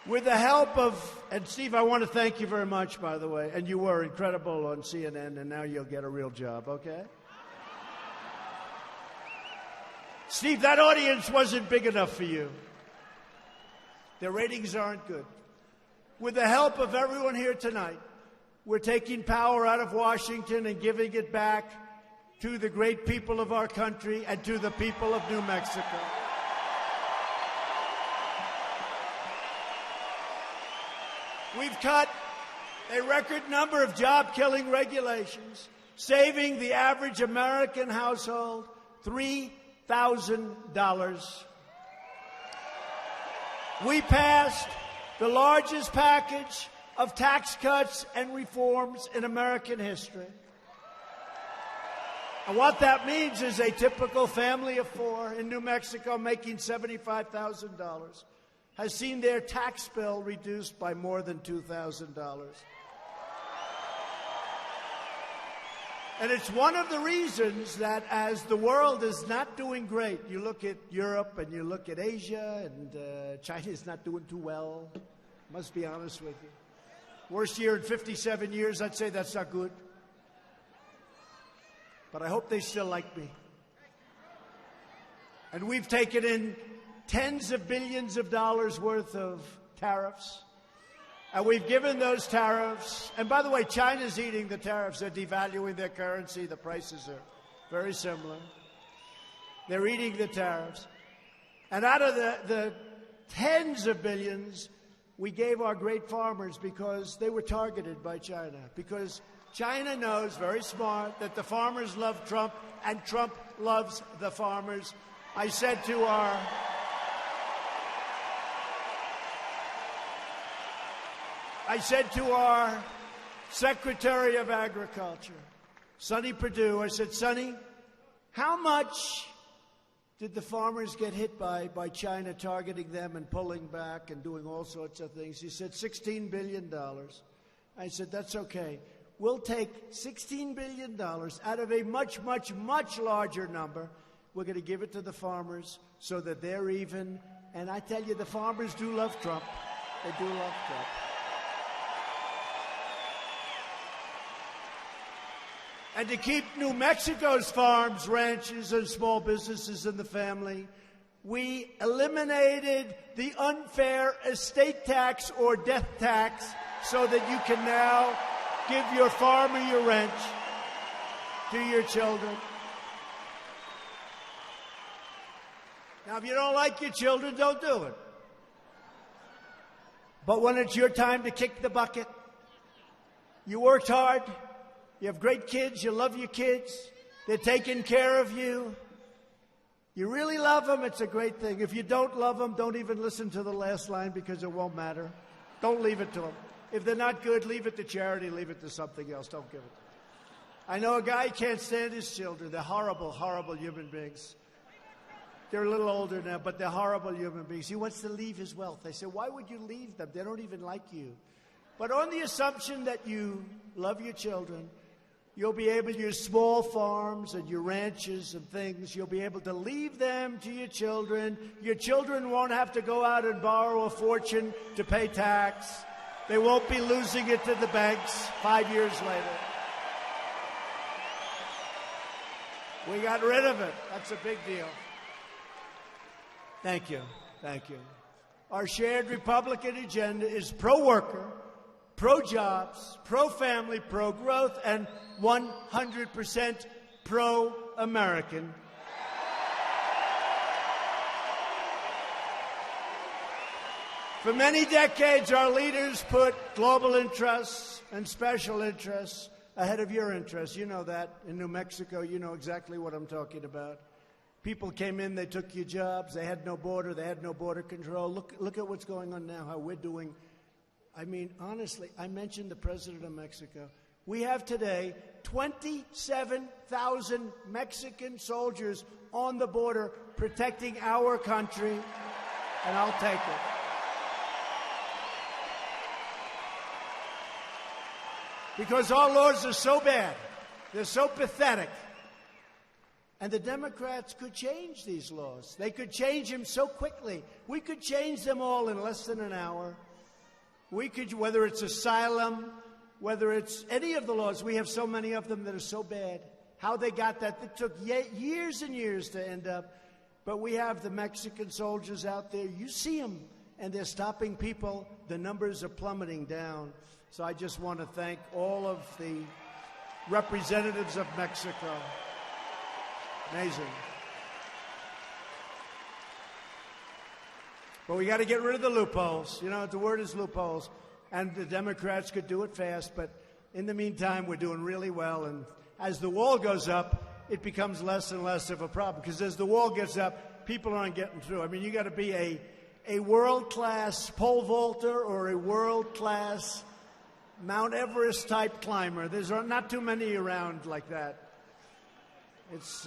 With the help of, and Steve, I want to thank you very much, by the way. And you were incredible on CNN, and now you'll get a real job, okay? Steve, that audience wasn't big enough for you. Their ratings aren't good. With the help of everyone here tonight, we're taking power out of Washington and giving it back to the great people of our country and to the people of New Mexico. We've cut a record number of job-killing regulations, saving the average American household $3,000. We passed the largest package of tax cuts and reforms in American history. And what that means is a typical family of four in New Mexico making $75,000 has seen their tax bill reduced by more than $2,000. And it's one of the reasons that as the world is not doing great, you look at Europe and you look at Asia, and China's not doing too well. Must be honest with you. Worst year in 57 years, I'd say that's not good. But I hope they still like me. And we've taken in tens of billions of dollars worth of tariffs. And we've given those tariffs, and by the way, China's eating the tariffs. They're devaluing their currency. The prices are very similar. They're eating the tariffs. And out of the tens of billions, we gave our great farmers because they were targeted by China. Because China knows, very smart, that the farmers love Trump, and Trump loves the farmers. I said to our Secretary of Agriculture, Sonny Perdue, I said, Sonny, how much did the farmers get hit by China targeting them and pulling back and doing all sorts of things? He said, $16 billion. I said, that's okay. We'll take $16 billion out of a much, much, much larger number. We're going to give it to the farmers so that they're even. And I tell you, the farmers do love Trump. They do love Trump. And to keep New Mexico's farms, ranches, and small businesses in the family, we eliminated the unfair estate tax or death tax so that you can now give your farm or your ranch to your children. Now, if you don't like your children, don't do it. But when it's your time to kick the bucket, you worked hard. You have great kids. You love your kids. They're taking care of you. You really love them. It's a great thing. If you don't love them, don't even listen to the last line because it won't matter. Don't leave it to them. If they're not good, leave it to charity. Leave it to something else. Don't give it. I know a guy can't stand his children. They're horrible, horrible human beings. They're a little older now, but they're horrible human beings. He wants to leave his wealth. I say, why would you leave them? They don't even like you. But on the assumption that you love your children, you'll be able to use small farms and your ranches and things. You'll be able to leave them to your children. Your children won't have to go out and borrow a fortune to pay tax. They won't be losing it to the banks 5 years later. We got rid of it. That's a big deal. Thank you. Thank you. Our shared Republican agenda is pro-worker, pro-jobs, pro-family, pro-growth, and 100% pro-American. For many decades, our leaders put global interests and special interests ahead of your interests. You know that. In New Mexico, you know exactly what I'm talking about. People came in, they took your jobs, they had no border, they had no border control. Look at what's going on now, how we're doing. I mean, honestly, I mentioned the president of Mexico. We have today 27,000 Mexican soldiers on the border protecting our country, and I'll take it. Because our laws are so bad. They're so pathetic. And the Democrats could change these laws. They could change them so quickly. We could change them all in less than an hour. We could, whether it's asylum, whether it's any of the laws, we have so many of them that are so bad. How they got that, it took years and years to end up. But we have the Mexican soldiers out there. You see them, and they're stopping people. The numbers are plummeting down. So I just want to thank all of the representatives of Mexico. Amazing. But we got to get rid of the loopholes. You know, the word is loopholes. And the Democrats could do it fast, but in the meantime, we're doing really well. And as the wall goes up, it becomes less and less of a problem. Because as the wall gets up, people aren't getting through. I mean, you got to be a world-class pole vaulter or a world-class Mount Everest-type climber. There's not too many around like that. It's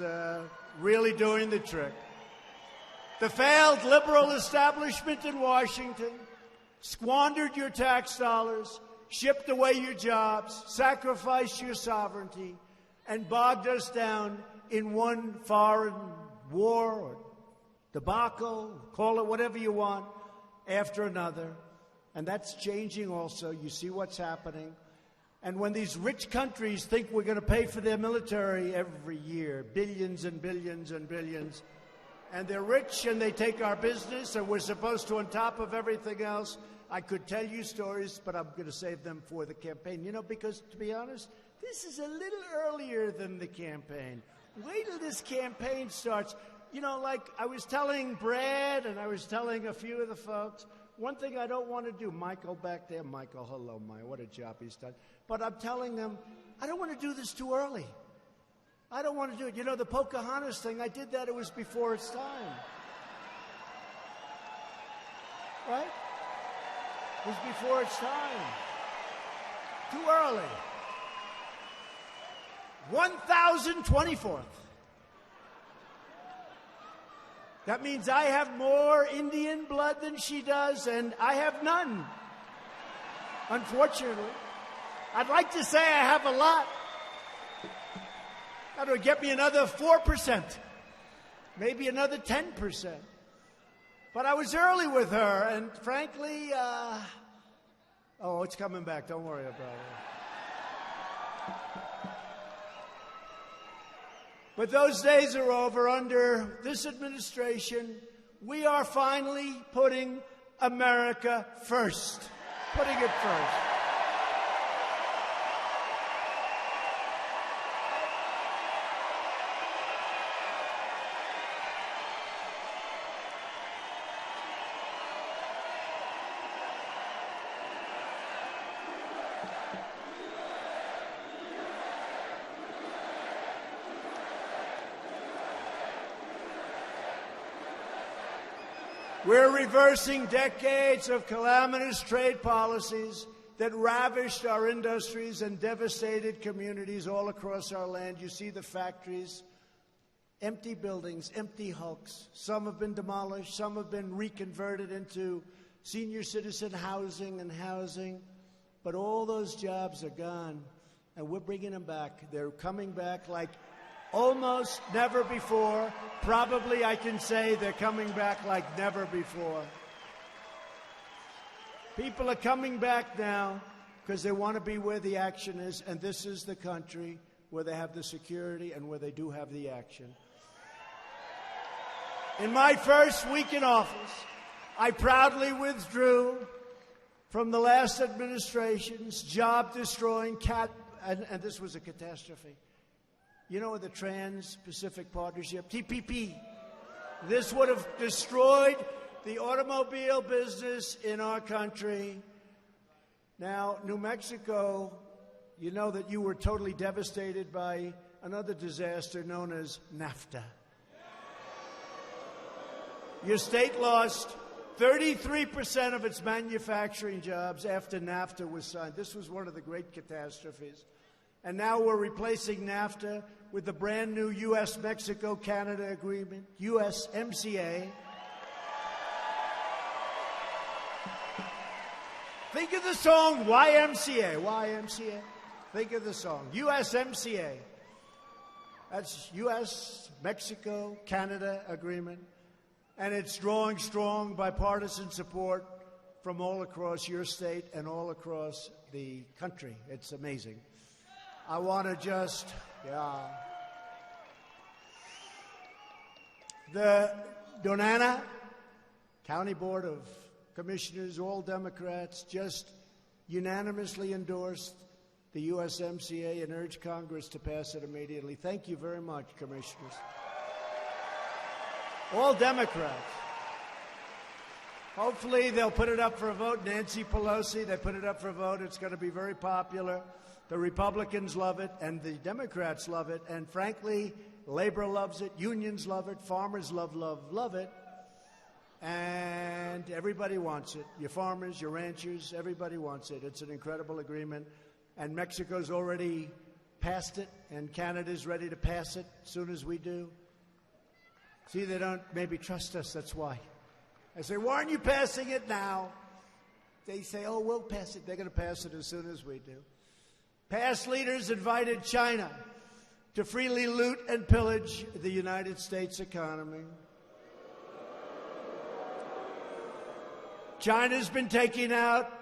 really doing the trick. The failed liberal establishment in Washington squandered your tax dollars, shipped away your jobs, sacrificed your sovereignty, and bogged us down in one foreign war or debacle, call it whatever you want, after another. And that's changing also. You see what's happening. And when these rich countries think we're going to pay for their military every year, billions and billions and billions, and they're rich and they take our business and we're supposed to, on top of everything else, I could tell you stories, but I'm going to save them for the campaign. You know, because to be honest, this is a little earlier than the campaign. Wait till this campaign starts. You know, like I was telling Brad and I was telling a few of the folks, one thing I don't want to do, Michael back there, Michael, hello, Mike, what a job he's done. But I'm telling them, I don't want to do this too early. I don't want to do it. You know, the Pocahontas thing, I did that, it was before its time. Right? It was before its time. Too early. 1024th. That means I have more Indian blood than she does, and I have none. Unfortunately. I'd like to say I have a lot. That would get me another 4%. Maybe another 10%. But I was early with her, and frankly, oh, it's coming back. Don't worry about it. But those days are over. Under this administration, we are finally putting America first. Putting it first. We're reversing decades of calamitous trade policies that ravished our industries and devastated communities all across our land. You see the factories, empty buildings, empty hulks. Some have been demolished. Some have been reconverted into senior citizen housing and housing. But all those jobs are gone, and we're bringing them back. They're coming back like almost never before. Probably I can say they're coming back like never before. People are coming back now because they want to be where the action is, and this is the country where they have the security and where they do have the action. In my first week in office, I proudly withdrew from the last administration's job-destroying and this was a catastrophe. You know, the Trans-Pacific Partnership, TPP. This would have destroyed the automobile business in our country. Now, New Mexico, you know that you were totally devastated by another disaster known as NAFTA. Your state lost 33% of its manufacturing jobs after NAFTA was signed. This was one of the great catastrophes. And now we're replacing NAFTA with the brand new U.S.-Mexico-Canada agreement, USMCA. Think of the song YMCA, YMCA. Think of the song. USMCA. That's U.S., Mexico, Canada agreement. And it's drawing strong bipartisan support from all across your state and all across the country. It's amazing. I want to just, the Donana County Board of Commissioners, all Democrats, just unanimously endorsed the USMCA and urged Congress to pass it immediately. Thank you very much, Commissioners. All Democrats. Hopefully they'll put it up for a vote. Nancy Pelosi, they put it up for a vote. It's going to be very popular. The Republicans love it, and the Democrats love it. And frankly, labor loves it, unions love it, farmers love it. And everybody wants it. Your farmers, your ranchers, everybody wants it. It's an incredible agreement. And Mexico's already passed it, and Canada's ready to pass it as soon as we do. See, they don't maybe trust us, that's why. I say, why aren't you passing it now? They say, oh, we'll pass it. They're going to pass it as soon as we do. Past leaders invited China to freely loot and pillage the United States economy. China's been taking out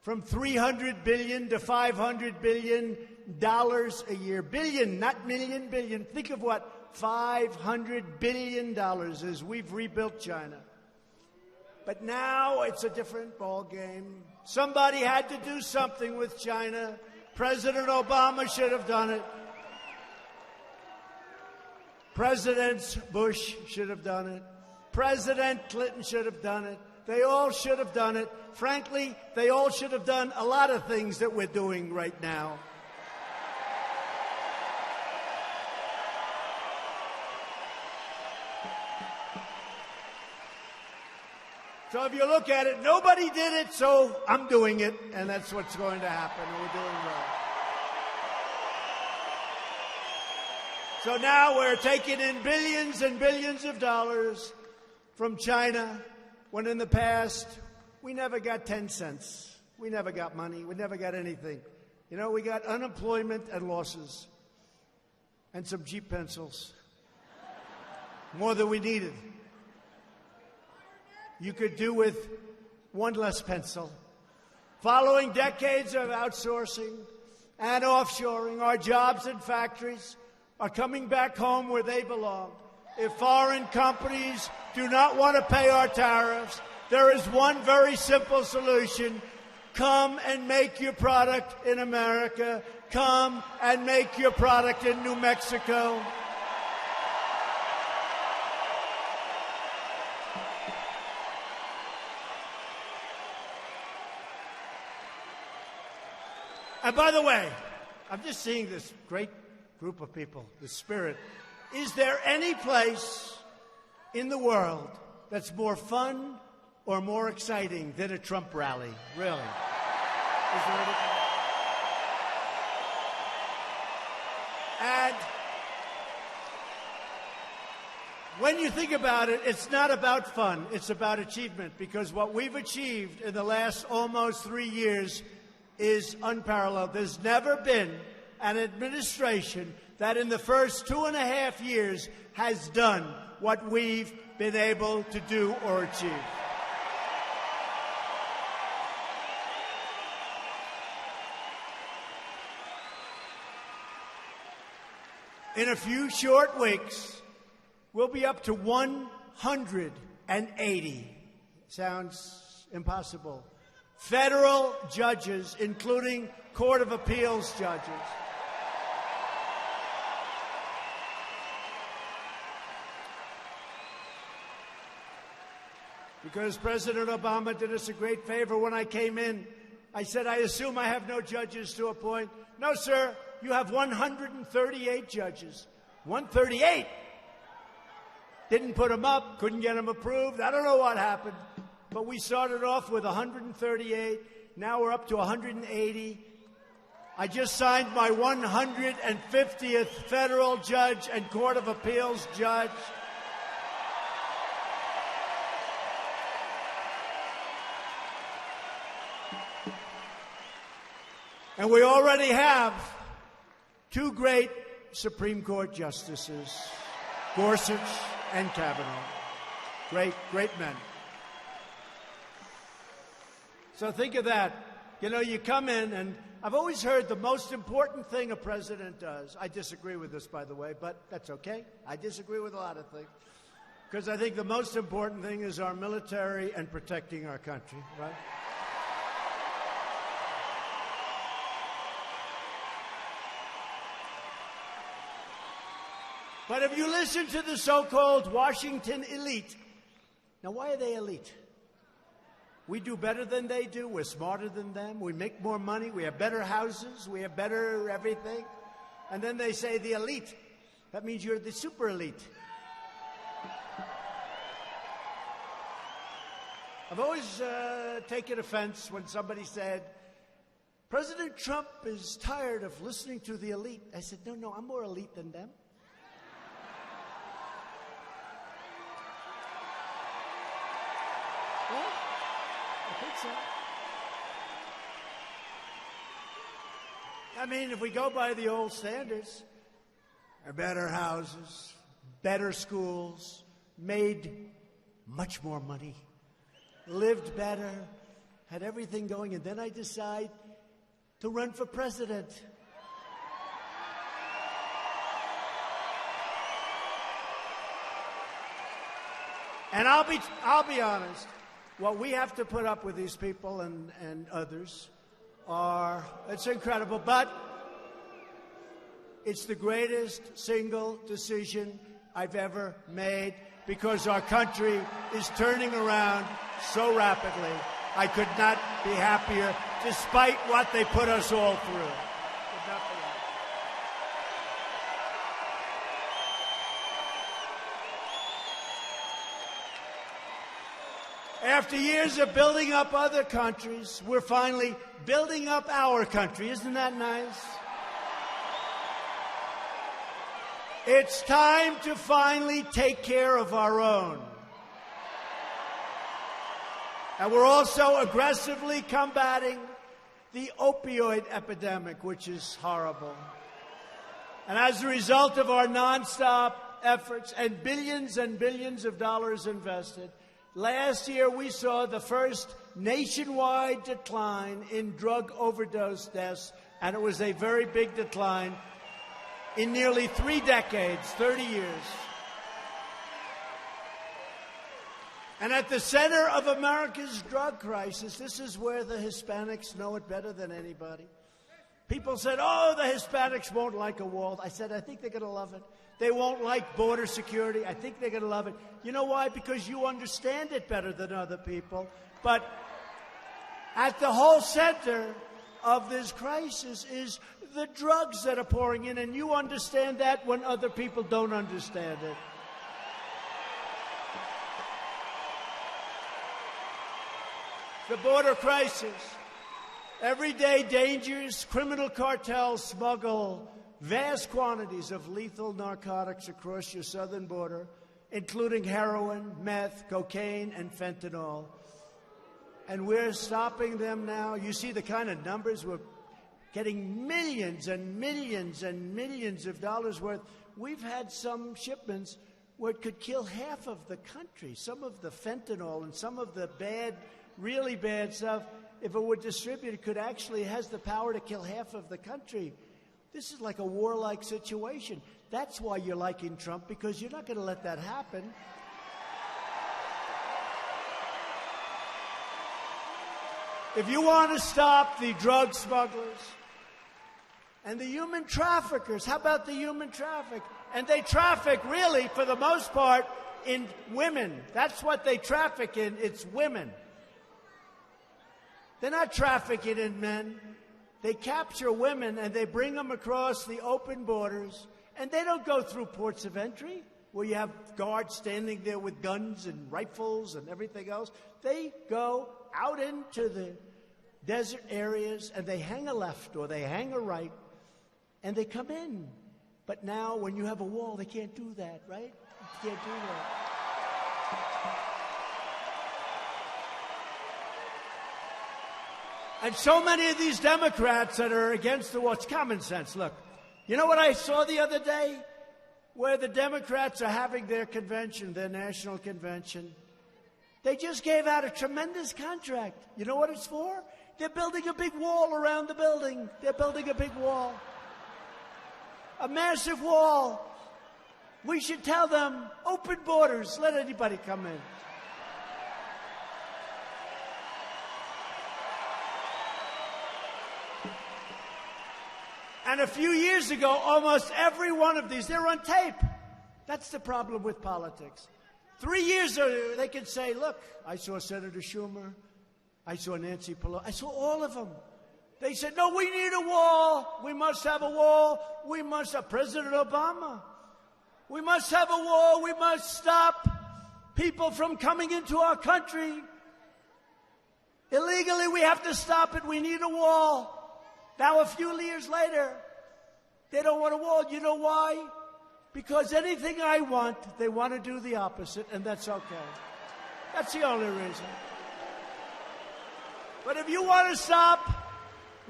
from $300 billion to $500 billion a year. Billion, not million, billion. Think of what $500 billion is. We've rebuilt China. But now it's a different ballgame. Somebody had to do something with China. President Obama should have done it. President Bush should have done it. President Clinton should have done it. They all should have done it. Frankly, they all should have done a lot of things that we're doing right now. So if you look at it, nobody did it, so I'm doing it, and that's what's going to happen, and we're doing well. So now we're taking in billions and billions of dollars from China, when in the past, we never got 10 cents. We never got money. We never got anything. You know, we got unemployment and losses and some cheap pencils, more than we needed. You could do with one less pencil. Following decades of outsourcing and offshoring, our jobs and factories are coming back home where they belong. If foreign companies do not want to pay our tariffs, there is one very simple solution. Come and make your product in America. Come and make your product in New Mexico. And by the way, I'm just seeing this great group of people, the spirit. Is there any place in the world that's more fun or more exciting than a Trump rally? Really? Is there any place? And when you think about it, it's not about fun. It's about achievement, because what we've achieved in the last almost 3 years is unparalleled. There's never been an administration that in the first 2.5 years has done what we've been able to do or achieve. In a few short weeks, we'll be up to 180. Sounds impossible. Federal judges, including Court of Appeals judges. Because President Obama did us a great favor when I came in. I said, I assume I have no judges to appoint. No, sir, you have 138 judges. 138. Didn't put them up, couldn't get them approved. I don't know what happened. But we started off with 138. Now we're up to 180. I just signed my 150th federal judge and Court of Appeals judge. And we already have two great Supreme Court justices, Gorsuch and Kavanaugh. Great, great men. So think of that. You know, you come in, and I've always heard the most important thing a president does. I disagree with this, by the way, but that's okay. I disagree with a lot of things. Because I think the most important thing is our military and protecting our country, right? But if you listen to the so-called Washington elite, now why are they elite? We do better than they do. We're smarter than them. We make more money. We have better houses. We have better everything. And then they say the elite. That means you're the super elite. I've always taken offense when somebody said, President Trump is tired of listening to the elite. I said, no, I'm more elite than them. Well, I think so. I mean, if we go by the old standards, better houses, better schools, made much more money, lived better, had everything going, and then I decide to run for president. And I'll be honest. What we have to put up with these people and others it's incredible, but it's the greatest single decision I've ever made because our country is turning around so rapidly. I could not be happier despite what they put us all through. Could not be happier. After years of building up other countries, we're finally building up our country. Isn't that nice? It's time to finally take care of our own. And we're also aggressively combating the opioid epidemic, which is horrible. And as a result of our nonstop efforts and billions of dollars invested, last year we saw the first nationwide decline in drug overdose deaths, and it was a very big decline in nearly 3 decades, 30 years. And at the center of America's drug crisis, this is where the Hispanics know it better than anybody. People said, oh, the Hispanics won't like a wall. I said, I think they're going to love it. They won't like border security. I think they're going to love it. You know why? Because you understand it better than other people. But at the whole center of this crisis is the drugs that are pouring in, and you understand that when other people don't understand it. The border crisis. Everyday dangerous criminal cartels smuggle vast quantities of lethal narcotics across your southern border, including heroin, meth, cocaine, and fentanyl. And we're stopping them now. You see the kind of numbers. We're getting millions and millions and millions of dollars worth. We've had some shipments where it could kill half of the country. Some of the fentanyl and some of the bad, really bad stuff, if it were distributed, could actually has the power to kill half of the country. This is like a warlike situation. That's why you're liking Trump, because you're not going to let that happen. If you want to stop the drug smugglers and the human traffickers, how about the human traffic? And they traffic, really, for the most part, in women. That's what they traffic in. It's women. They're not trafficking in men. They capture women and they bring them across the open borders, and they don't go through ports of entry where you have guards standing there with guns and rifles and everything else. They go out into the desert areas and they hang a left or they hang a right and they come in. But now when you have a wall, they can't do that, right? You can't do that. And so many of these Democrats that are against the wall, it's common sense. Look, you know what I saw the other day? Where the Democrats are having their convention, their national convention. They just gave out a tremendous contract. You know what it's for? They're building a big wall around the building. They're building a big wall. A massive wall. We should tell them, open borders, let anybody come in. And a few years ago, almost every one of these, they're on tape. That's the problem with politics. 3 years ago, they could say, look, I saw Senator Schumer, I saw Nancy Pelosi, I saw all of them. They said, no, we need a wall. We must have a wall. We must have President Obama. We must have a wall. We must stop people from coming into our country. Illegally, we have to stop it. We need a wall. Now, a few years later, they don't want a wall. You know why? Because anything I want, they want to do the opposite, and that's okay. That's the only reason. But if you want to stop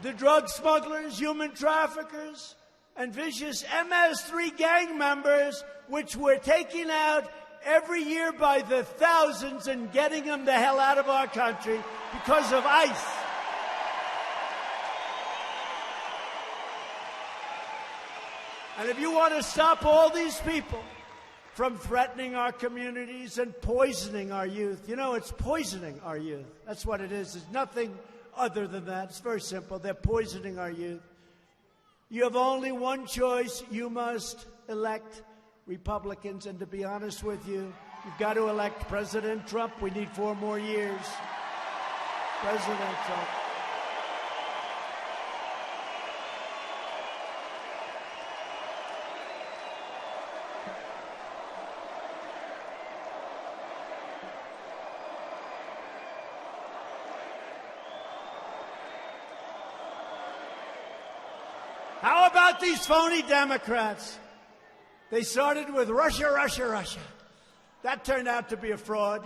the drug smugglers, human traffickers, and vicious MS-3 gang members, which we're taking out every year by the thousands and getting them the hell out of our country because of ICE. And if you want to stop all these people from threatening our communities and poisoning our youth, you know, it's poisoning our youth. That's what it is. It's nothing other than that. It's very simple. They're poisoning our youth. You have only one choice. You must elect Republicans. And to be honest with you, you've got to elect President Trump. We need 4 more years. President Trump. How about these phony Democrats? They started with Russia, Russia, Russia. That turned out to be a fraud.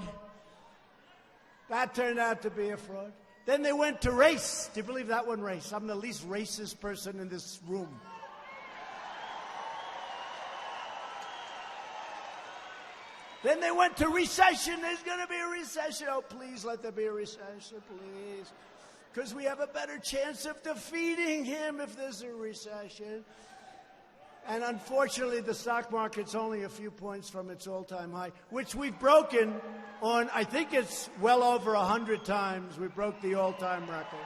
That turned out to be a fraud. Then they went to race. Do you believe that one, race? I'm the least racist person in this room. Then they went to recession. There's going to be a recession. Oh, please let there be a recession, please. Because we have a better chance of defeating him if there's a recession. And unfortunately, the stock market's only a few points from its all-time high, which we've broken on, I think it's well over 100 times. We broke the all-time record.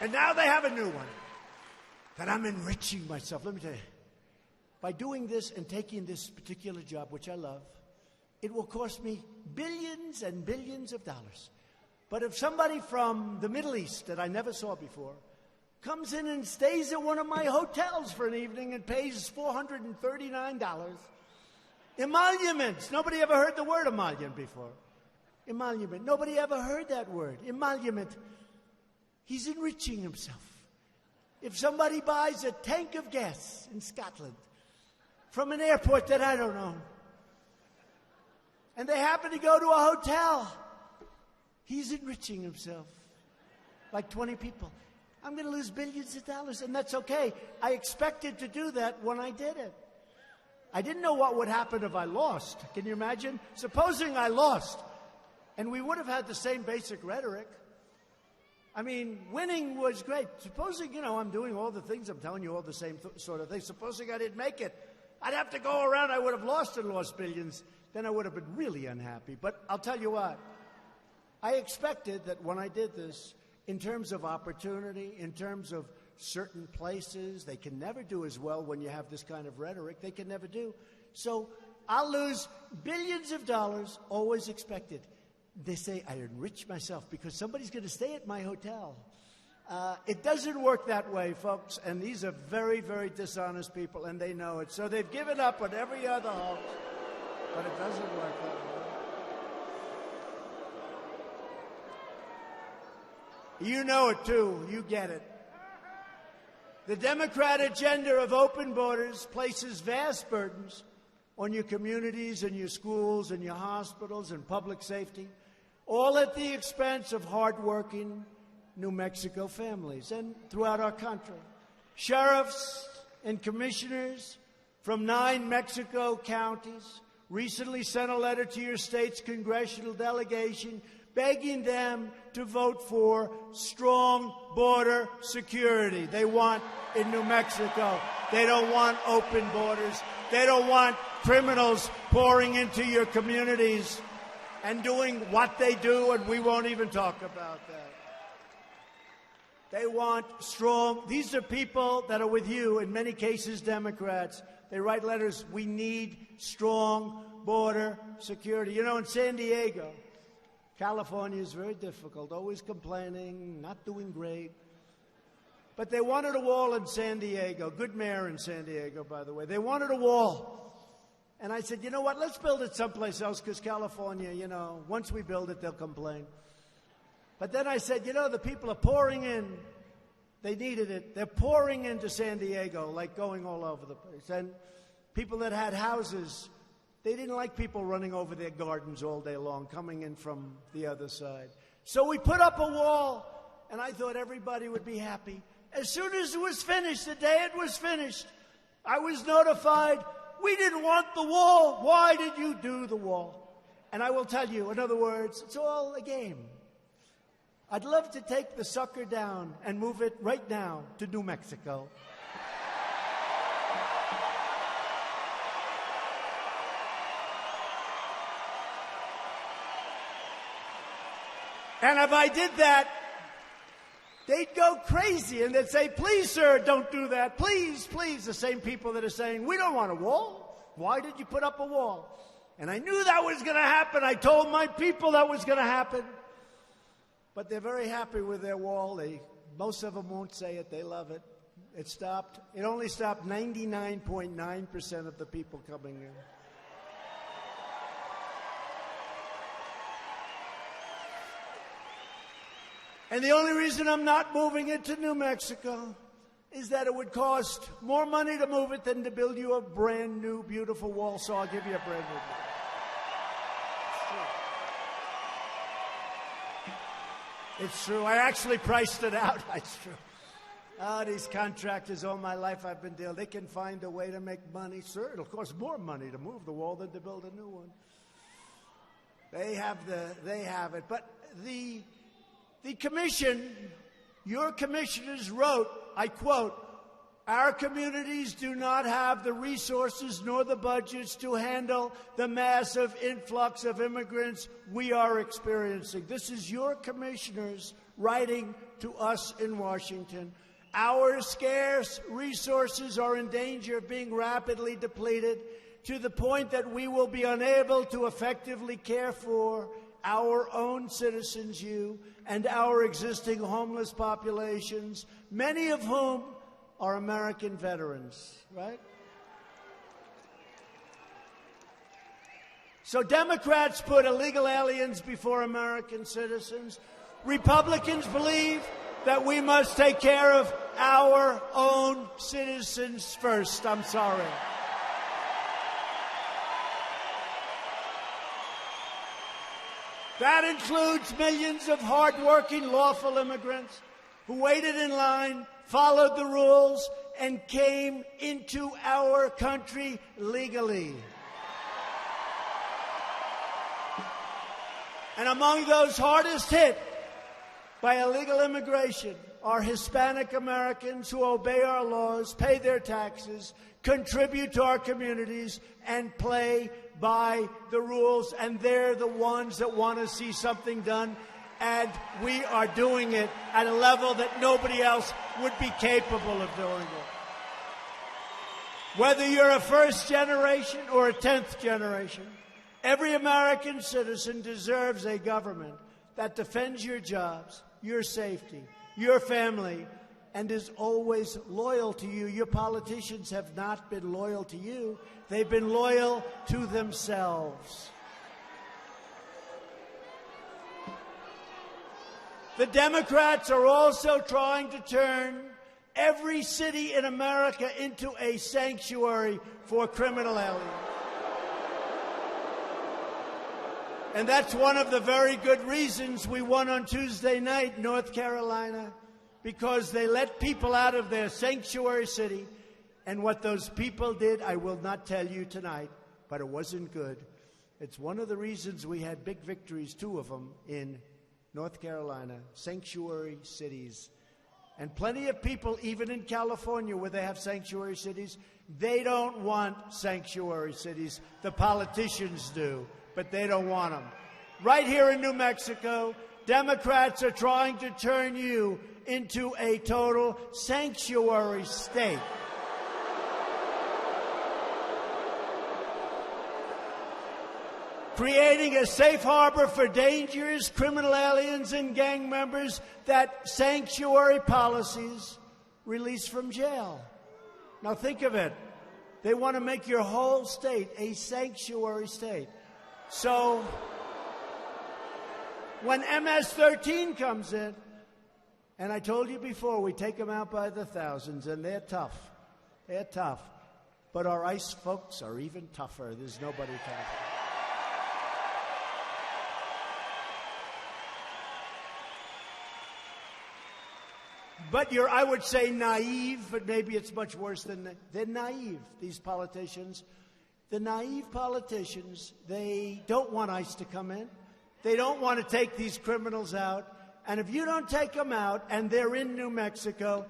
And now they have a new one, that I'm enriching myself. Let me tell you, by doing this and taking this particular job, which I love, it will cost me billions and billions of dollars. But if somebody from the Middle East that I never saw before comes in and stays at one of my hotels for an evening and pays $439, emoluments. Nobody ever heard the word emollient before. Emolument. Nobody ever heard that word. Emolument. He's enriching himself. If somebody buys a tank of gas in Scotland from an airport that I don't know, and they happen to go to a hotel, he's enriching himself. Like 20 people. I'm going to lose billions of dollars, and that's okay. I expected to do that when I did it. I didn't know what would happen if I lost. Can you imagine? Supposing I lost, and we would have had the same basic rhetoric. I mean, winning was great. Supposing, I'm doing all the things, I'm telling you all the same sort of things. Supposing I didn't make it, I'd have to go around, I would have lost and lost billions. Then I would have been really unhappy. But I'll tell you what, I expected that when I did this, in terms of opportunity, in terms of certain places, they can never do as well when you have this kind of rhetoric. They can never do. So I'll lose billions of dollars, always expected. They say I enrich myself because somebody's going to stay at my hotel. It doesn't work that way, folks, and these are very, very dishonest people, and they know it. So they've given up on every other hoax, but it doesn't work that way. You know it, too. You get it. The Democrat agenda of open borders places vast burdens on your communities and your schools and your hospitals and public safety, all at the expense of hardworking New Mexico families and throughout our country. Sheriffs and commissioners from 9 Mexico counties recently sent a letter to your state's congressional delegation begging them to vote for strong border security. They want in New Mexico. They don't want open borders. They don't want criminals pouring into your communities and doing what they do, and we won't even talk about that. They want strong, these are people that are with you, in many cases Democrats. They write letters, we need strong border security. You know, in San Diego, California is very difficult, always complaining, not doing great. But they wanted a wall in San Diego. Good mayor in San Diego, by the way. They wanted a wall. And I said, you know what, let's build it someplace else, because California, you know, once we build it, they'll complain. But then I said, you know, the people are pouring in. They needed it. They're pouring into San Diego, like going all over the place. And people that had houses, they didn't like people running over their gardens all day long, coming in from the other side. So we put up a wall, and I thought everybody would be happy. As soon as it was finished, the day it was finished, I was notified, we didn't want the wall. Why did you do the wall? And I will tell you, in other words, it's all a game. I'd love to take the sucker down and move it right now to New Mexico. And if I did that, they'd go crazy and they'd say, please, sir, don't do that. Please, please. The same people that are saying, we don't want a wall. Why did you put up a wall? And I knew that was going to happen. I told my people that was going to happen. But they're very happy with their wall. Most of them won't say it. They love it. It stopped. It only stopped 99.9% of the people coming in. And the only reason I'm not moving it to New Mexico is that it would cost more money to move it than to build you a brand new, beautiful wall. So I'll give you a brand new one. It's true. I actually priced it out. It's true. Oh, these contractors all my life I've been dealing. They can find a way to make money. Sir, it'll cost more money to move the wall than to build a new one. They have it. But the commission, your commissioners wrote, I quote, our communities do not have the resources nor the budgets to handle the massive influx of immigrants we are experiencing. This is your commissioners writing to us in Washington. Our scarce resources are in danger of being rapidly depleted to the point that we will be unable to effectively care for our own citizens, you, and our existing homeless populations, many of whom are American veterans, right? So Democrats put illegal aliens before American citizens. Republicans believe that we must take care of our own citizens first. I'm sorry. That includes millions of hardworking lawful immigrants who waited in line, followed the rules, and came into our country legally. And among those hardest hit by illegal immigration are Hispanic Americans who obey our laws, pay their taxes, contribute to our communities, and play by the rules. And they're the ones that want to see something done. And we are doing it at a level that nobody else would be capable of doing it. Whether you're a first generation or a 10th generation, every American citizen deserves a government that defends your jobs, your safety, your family, and is always loyal to you. Your politicians have not been loyal to you. They've been loyal to themselves. The Democrats are also trying to turn every city in America into a sanctuary for criminal aliens. And that's one of the very good reasons we won on Tuesday night, North Carolina, because they let people out of their sanctuary city. And what those people did, I will not tell you tonight, but it wasn't good. It's one of the reasons we had big victories, 2 of them, in North Carolina, sanctuary cities. And plenty of people, even in California, where they have sanctuary cities, they don't want sanctuary cities. The politicians do, but they don't want them. Right here in New Mexico, Democrats are trying to turn you into a total sanctuary state. Creating a safe harbor for dangerous criminal aliens and gang members that sanctuary policies release from jail. Now think of it. They want to make your whole state a sanctuary state. So when MS-13 comes in, and I told you before, we take them out by the thousands, and they're tough. They're tough. But our ICE folks are even tougher. There's nobody tougher. But you're, I would say, naive, but maybe it's much worse than that. They're naive, these politicians. The naive politicians, they don't want ICE to come in. They don't want to take these criminals out. And if you don't take them out and they're in New Mexico,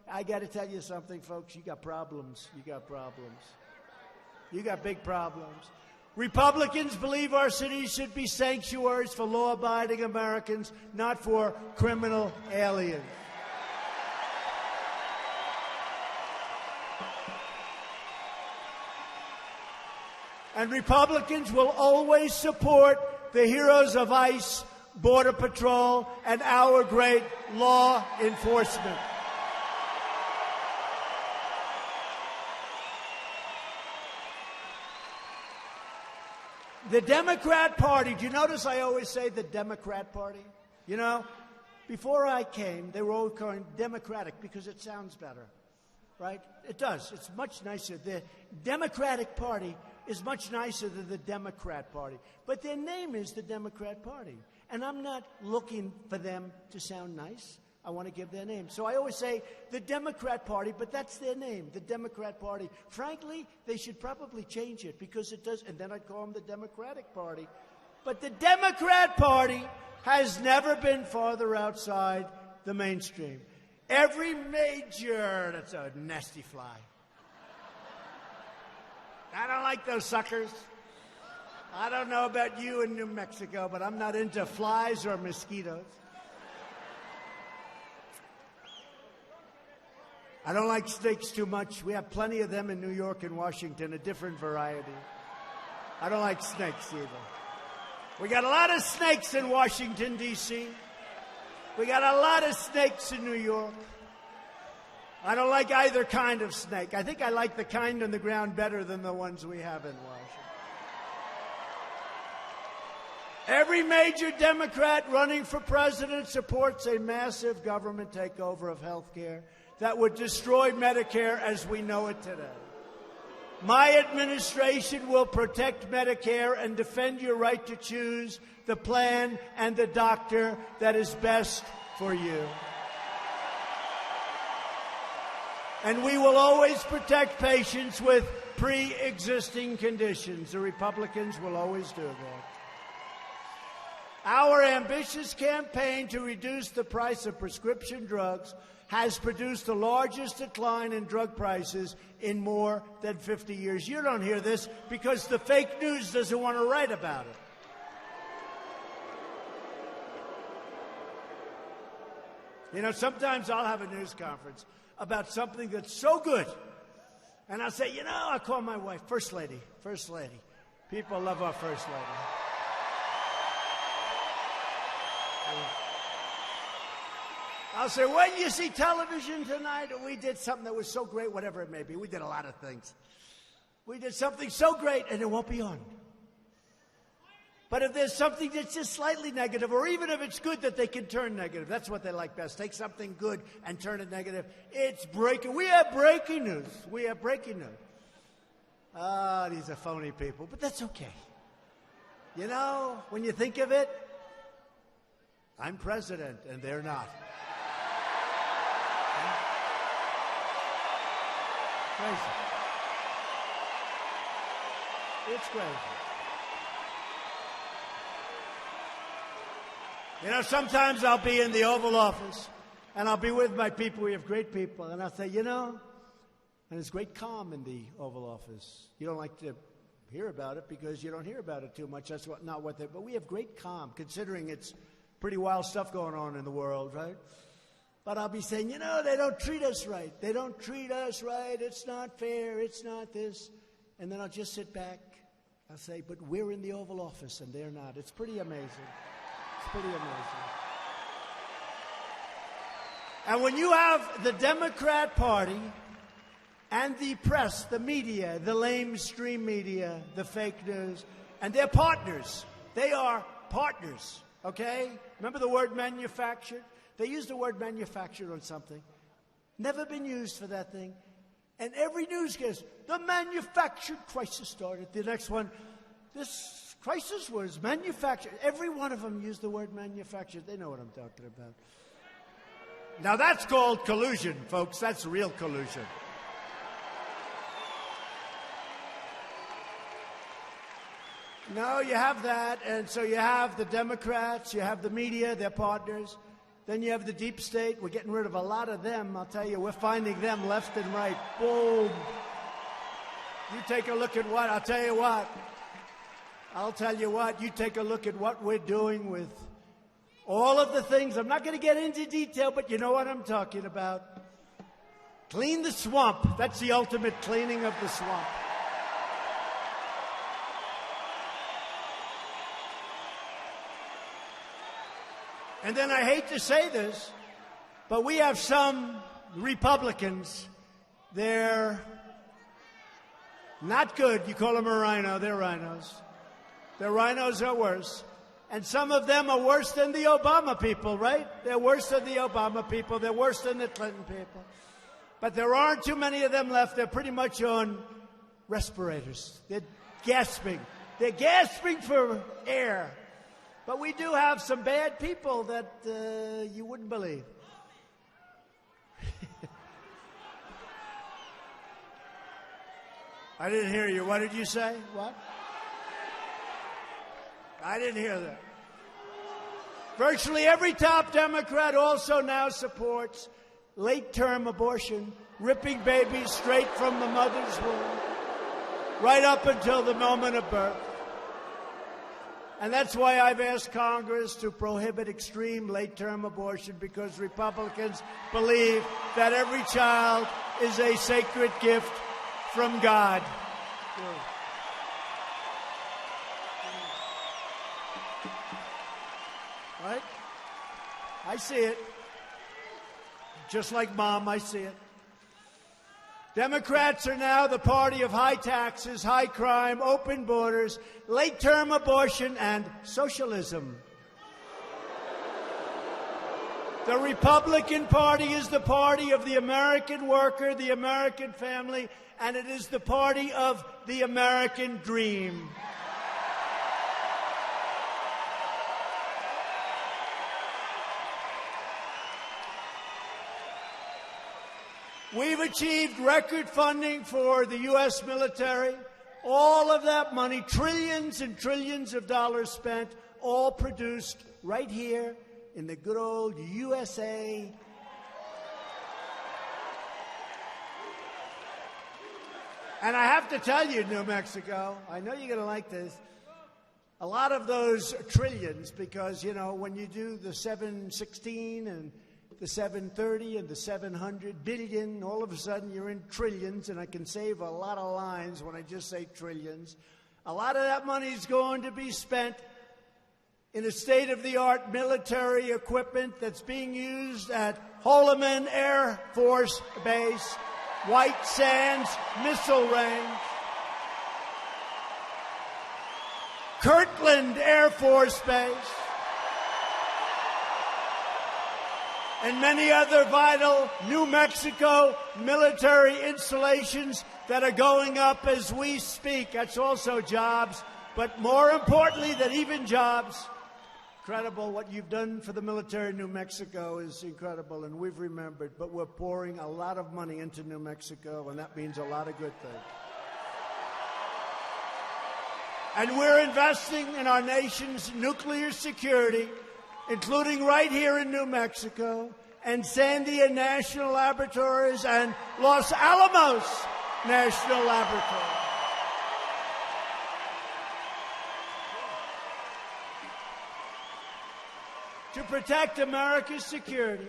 I got to tell you something, folks. You got problems. You got problems. You got big problems. Republicans believe our cities should be sanctuaries for law-abiding Americans, not for criminal aliens. And Republicans will always support the heroes of ICE, Border Patrol, and our great law enforcement. The Democrat Party, do you notice I always say the Democrat Party? You know, before I came, they were all calling Democratic because it sounds better, right? It does. It's much nicer. The Democratic Party is much nicer than the Democrat Party. But their name is the Democrat Party. And I'm not looking for them to sound nice. I want to give their name. So I always say the Democrat Party, but that's their name, the Democrat Party. Frankly, they should probably change it because it does, and then I'd call them the Democratic Party. But the Democrat Party has never been farther outside the mainstream. Every major, that's a nasty fly. I don't like those suckers. I don't know about you in New Mexico, but I'm not into flies or mosquitoes. I don't like snakes too much. We have plenty of them in New York and Washington, a different variety. I don't like snakes either. We got a lot of snakes in Washington, D.C. We got a lot of snakes in New York. I don't like either kind of snake. I think I like the kind on the ground better than the ones we have in Washington. Every major Democrat running for president supports a massive government takeover of health care that would destroy Medicare as we know it today. My administration will protect Medicare and defend your right to choose the plan and the doctor that is best for you. And we will always protect patients with pre-existing conditions. The Republicans will always do that. Our ambitious campaign to reduce the price of prescription drugs has produced the largest decline in drug prices in more than 50 years. You don't hear this because the fake news doesn't want to write about it. You know, sometimes I'll have a news conference about something that's so good. And I'll say, you know, I'll call my wife, First Lady. First Lady. People love our First Lady. I'll say, when you see television tonight, we did something that was so great, whatever it may be. We did a lot of things. We did something so great, and it won't be on. But if there's something that's just slightly negative, or even if it's good that they can turn negative, that's what they like best. Take something good and turn it negative. It's breaking. We have breaking news. We have breaking news. Ah, these are phony people, but that's okay. You know, when you think of it, I'm president and they're not. Crazy. It's crazy. You know, sometimes I'll be in the Oval Office and I'll be with my people. We have great people. And I'll say, you know, and there's great calm in the Oval Office. You don't like to hear about it because you don't hear about it too much. That's not what they, but we have great calm considering it's pretty wild stuff going on in the world, right? But I'll be saying, you know, they don't treat us right. They don't treat us right. It's not fair. It's not this. And then I'll just sit back. I'll say, but we're in the Oval Office and they're not. It's pretty amazing. It's pretty amazing. And when you have the Democrat Party and the press, the media, the lamestream media, the fake news, and they're partners. They are partners, okay? Remember the word manufactured? They used the word manufactured on something. Never been used for that thing. And every newscast, the manufactured crisis started. The next one, this crisis was manufactured. Every one of them used the word manufactured. They know what I'm talking about. Now that's called collusion, folks. That's real collusion. No, you have that, and so you have the Democrats, you have the media, they're partners. Then you have the deep state. We're getting rid of a lot of them. I'll tell you, we're finding them left and right. Boom. You take a look at what, I'll tell you what, you take a look at what we're doing with all of the things. I'm not going to get into detail, but you know what I'm talking about. Clean the swamp. That's the ultimate cleaning of the swamp. And then I hate to say this, but we have some Republicans, they're not good. You call them a rhino, they're rhinos. Their rhinos are worse. And some of them are worse than the Obama people, right? They're worse than the Obama people. They're worse than the Clinton people. But there aren't too many of them left. They're pretty much on respirators. They're gasping. They're gasping for air. But we do have some bad people that you wouldn't believe. I didn't hear you. What did you say? What? I didn't hear that. Virtually every top Democrat also now supports late-term abortion, ripping babies straight from the mother's womb, right up until the moment of birth. And that's why I've asked Congress to prohibit extreme late-term abortion, because Republicans believe that every child is a sacred gift from God. Right? I see it. Just like Mom, I see it. Democrats are now the party of high taxes, high crime, open borders, late-term abortion, and socialism. The Republican Party is the party of the American worker, the American family, and it is the party of the American dream. We've achieved record funding for the U.S. military. All of that money, trillions and trillions of dollars spent, all produced right here in the good old USA. And I have to tell you, New Mexico, I know you're going to like this, a lot of those trillions, because, you know, when you do the 716 and the 730 and the 700 billion, all of a sudden you're in trillions, and I can save a lot of lines when I just say trillions. A lot of that money is going to be spent in a state-of-the-art military equipment that's being used at Holloman Air Force Base, White Sands Missile Range, Kirtland Air Force Base, and many other vital New Mexico military installations that are going up as we speak. That's also jobs But more importantly than even jobs, incredible what you've done for the military in New Mexico is incredible, and we've remembered. But we're pouring a lot of money into New Mexico, and that means a lot of good things. And we're investing in our nation's nuclear security, including right here in New Mexico, and Sandia National Laboratories and Los Alamos National Laboratory. To protect America's security,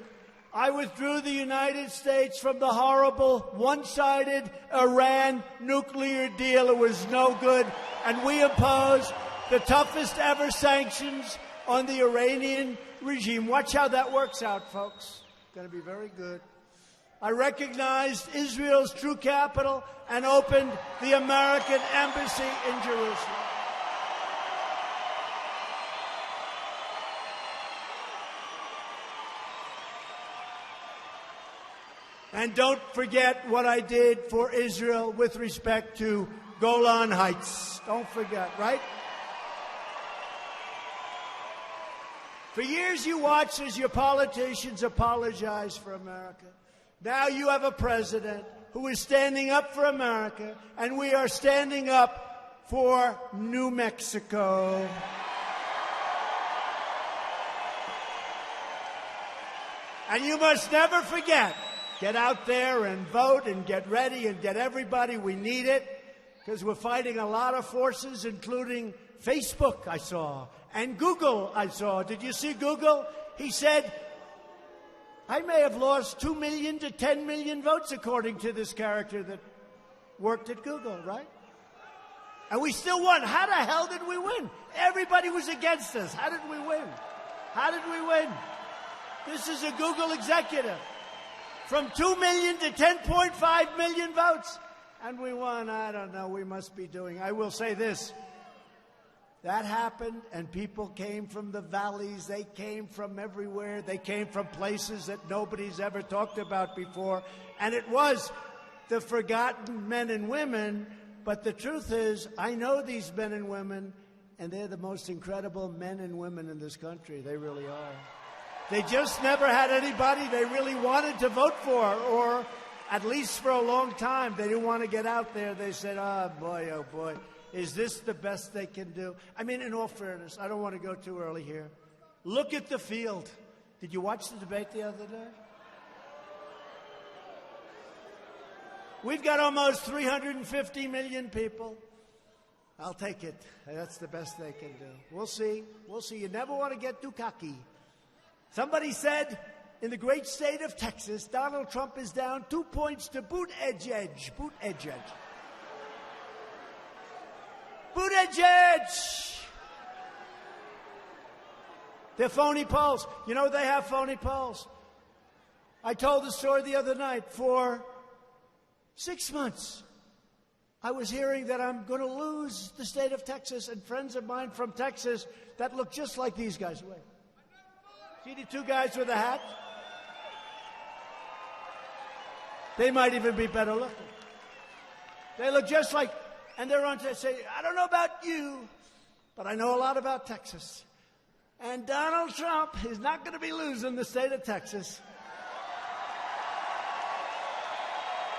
I withdrew the United States from the horrible one-sided Iran nuclear deal. It was no good. And we imposed the toughest ever sanctions on the Iranian regime. Watch how that works out, folks. It's going to be very good. I recognized Israel's true capital and opened the American embassy in Jerusalem. And don't forget what I did for Israel with respect to Golan Heights. Don't forget, right? For years you watched as your politicians apologize for America. Now you have a president who is standing up for America, and we are standing up for New Mexico. And you must never forget, get out there and vote and get ready and get everybody. We need it because we're fighting a lot of forces, including Facebook, I saw, and Google, I saw. Did you see Google? He said, I may have lost 2 million to 10 million votes, according to this character that worked at Google, right? And we still won. How the hell did we win? Everybody was against us. How did we win? How did we win? This is a Google executive. From 2 million to 10.5 million votes. And we won. I don't know. We must be doing. I will say this. That happened, and people came from the valleys. They came from everywhere. They came from places that nobody's ever talked about before. And it was the forgotten men and women. But the truth is, I know these men and women, and they're the most incredible men and women in this country. They really are. They just never had anybody they really wanted to vote for, or at least for a long time. They didn't want to get out there. They said, oh, boy, is this the best they can do? I mean, in all fairness, I don't want to go too early here. Look at the field. Did you watch the debate the other day? We've got almost 350 million people. I'll take it. That's the best they can do. We'll see. We'll see. You never want to get too cocky. Somebody said, in the great state of Texas, Donald Trump is down 2 points to Buttigieg. Buttigieg! They're phony polls. You know they have phony polls. I told the story the other night. For 6 months, I was hearing that I'm going to lose the state of Texas, and friends of mine from Texas that look just like these guys. Wait. See the two guys with a hat? They might even be better looking. They look just like, and they're on to say, I don't know about you, but I know a lot about Texas. And Donald Trump is not going to be losing the state of Texas.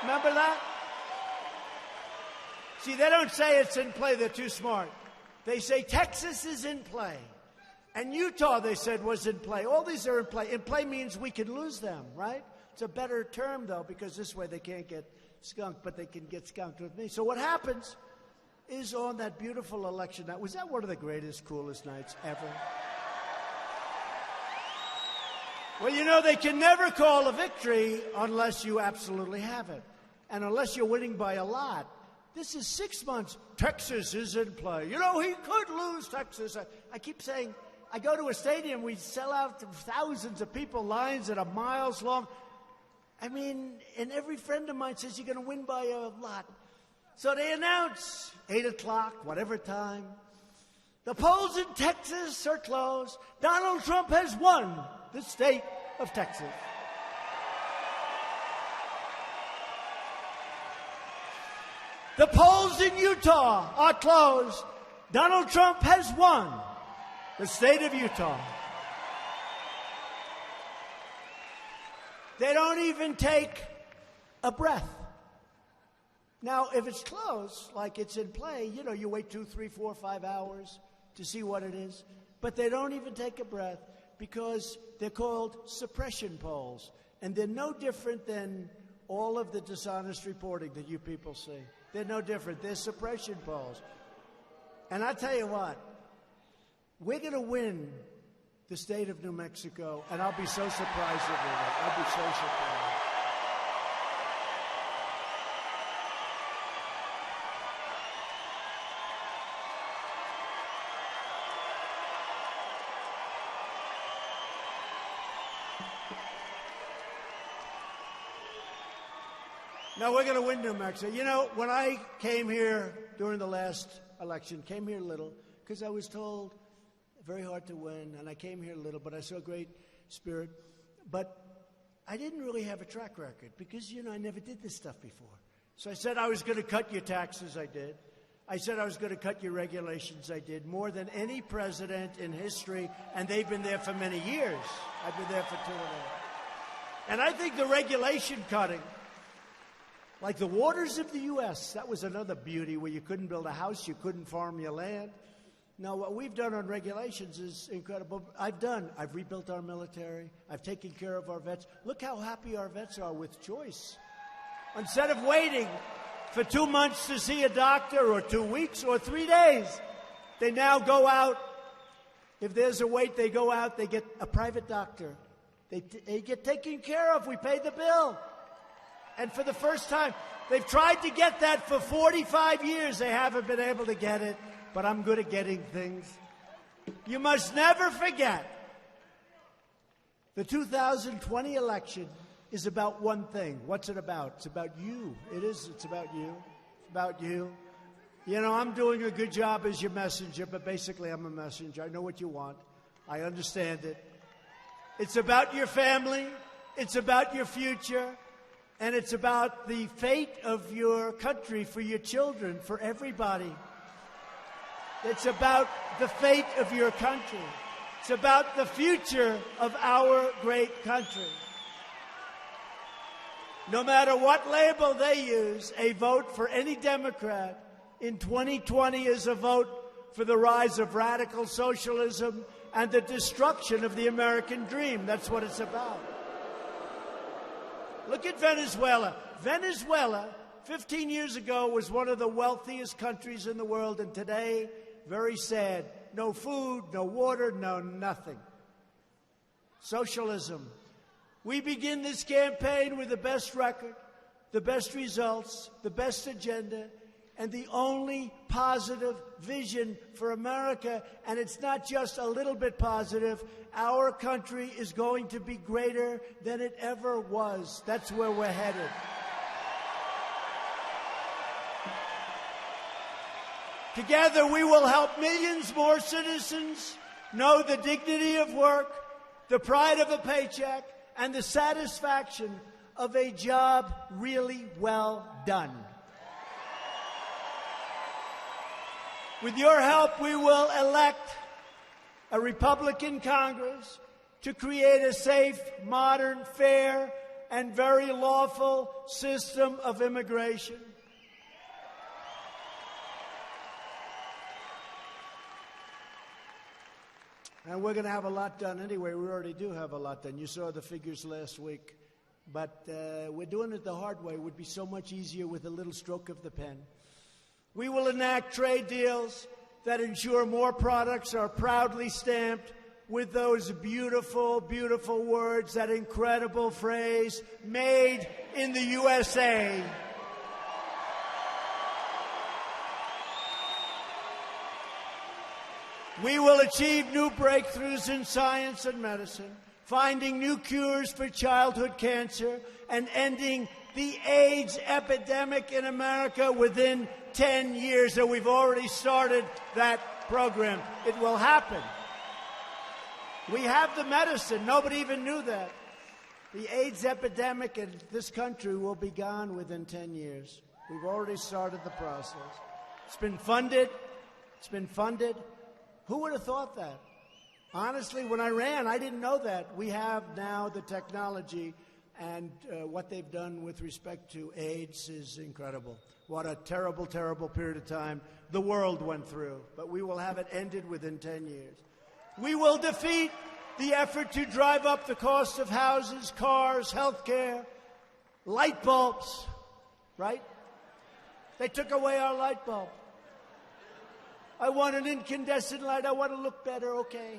Remember that? See, they don't say it's in play. They're too smart. They say Texas is in play. And Utah, they said, was in play. All these are in play. In play means we can lose them, right? It's a better term, though, because this way they can't get skunked, but they can get skunked with me. So what happens is on that beautiful election night, was that one of the greatest, coolest nights ever? Well, you know, they can never call a victory unless you absolutely have it. And unless you're winning by a lot. This is 6 months. Texas is in play. You know, he could lose Texas. I keep saying, I go to a stadium, we sell out to thousands of people, lines that are miles long. I mean, and every friend of mine says you're going to win by a lot. So they announce 8 o'clock, whatever time. The polls in Texas are closed. Donald Trump has won the state of Texas. The polls in Utah are closed. Donald Trump has won the state of Utah. They don't even take a breath. Now, if it's close, like it's in play, you know, you wait 2, 3, 4, 5 hours to see what it is. But they don't even take a breath because they're called suppression polls. And they're no different than all of the dishonest reporting that you people see. They're no different. They're suppression polls. And I tell you what, we're going to win the state of New Mexico, and I'll be so surprised if we win. I'll be so surprised. No, we're going to win New Mexico. You know, when I came here during the last election, came here little, because I was told very hard to win, and I came here little, but I saw great spirit. But I didn't really have a track record because, you know, I never did this stuff before. So I said I was going to cut your taxes, I did. I said I was going to cut your regulations, I did, more than any president in history, and they've been there for many years. I've been there for 2 of them. And I think the regulation cutting, like the waters of the U.S., that was another beauty where you couldn't build a house, you couldn't farm your land. Now, what we've done on regulations is incredible. I've rebuilt our military. I've taken care of our vets. Look how happy our vets are with choice. Instead of waiting for 2 months to see a doctor or 2 weeks or 3 days, they now go out. If there's a wait, they go out, they get a private doctor. They get taken care of. We pay the bill. And for the first time, they've tried to get that for 45 years. They haven't been able to get it, but I'm good at getting things. You must never forget, the 2020 election is about one thing. What's it about? It's about you. It is. It's about you. It's about you. You know, I'm doing a good job as your messenger, but basically I'm a messenger. I know what you want. I understand it. It's about your family. It's about your future. And it's about the fate of your country for your children, for everybody. It's about the fate of your country. It's about the future of our great country. No matter what label they use, a vote for any Democrat in 2020 is a vote for the rise of radical socialism and the destruction of the American dream. That's what it's about. Look at Venezuela. Venezuela, 15 years ago, was one of the wealthiest countries in the world, and today, very sad. No food, no water, no nothing. Socialism. We begin this campaign with the best record, the best results, the best agenda, and the only positive vision for America. And it's not just a little bit positive. Our country is going to be greater than it ever was. That's where we're headed. Together, we will help millions more citizens know the dignity of work, the pride of a paycheck, and the satisfaction of a job really well done. With your help, we will elect a Republican Congress to create a safe, modern, fair, and very lawful system of immigration. And we're going to have a lot done anyway. We already do have a lot done. You saw the figures last week. But we're doing it the hard way. It would be so much easier with a little stroke of the pen. We will enact trade deals that ensure more products are proudly stamped with those beautiful, beautiful words, that incredible phrase, made in the USA. We will achieve new breakthroughs in science and medicine, finding new cures for childhood cancer, and ending the AIDS epidemic in America within 10 years. And we've already started that program. It will happen. We have the medicine. Nobody even knew that. The AIDS epidemic in this country will be gone within 10 years. We've already started the process. It's been funded. It's been funded. Who would have thought that? Honestly, when I ran, I didn't know that. We have now the technology, and what they've done with respect to AIDS is incredible. What a terrible, terrible period of time the world went through. But we will have it ended within 10 years. We will defeat the effort to drive up the cost of houses, cars, health care, light bulbs, right? They took away our light bulb. I want an incandescent light. I want to look better, okay.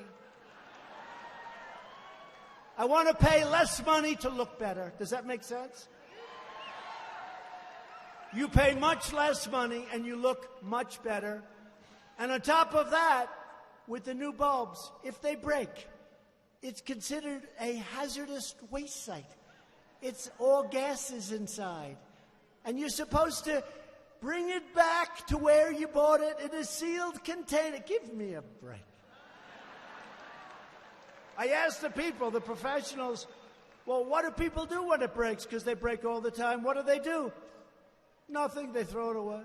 I want to pay less money to look better. Does that make sense? You pay much less money and you look much better. And on top of that, with the new bulbs, if they break, it's considered a hazardous waste site. It's all gases inside. And you're supposed to bring it back to where you bought it in a sealed container. Give me a break. I asked the people, the professionals, well, what do people do when it breaks? Because they break all the time. What do? Nothing. They throw it away.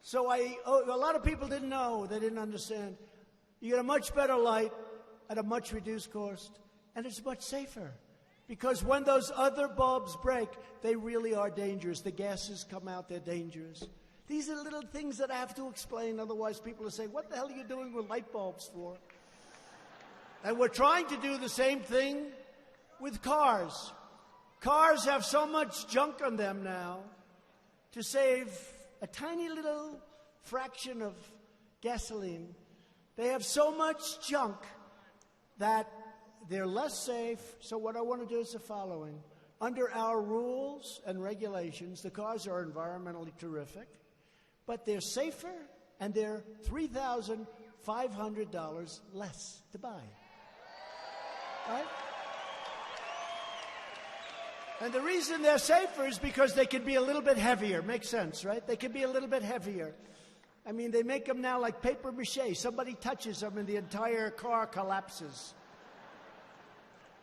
So a lot of people didn't know. They didn't understand. You get a much better light at a much reduced cost, and it's much safer. Because when those other bulbs break, they really are dangerous. The gases come out, they're dangerous. These are little things that I have to explain, otherwise people will say, what the hell are you doing with light bulbs for? And we're trying to do the same thing with cars. Cars have so much junk on them now. To save a tiny little fraction of gasoline, they have so much junk that they're less safe. So what I want to do is the following. Under our rules and regulations, the cars are environmentally terrific, but they're safer and they're $3,500 less to buy. Right? And the reason they're safer is because they can be a little bit heavier. Makes sense, right? They can be a little bit heavier. I mean, they make them now like paper mache. Somebody touches them and the entire car collapses.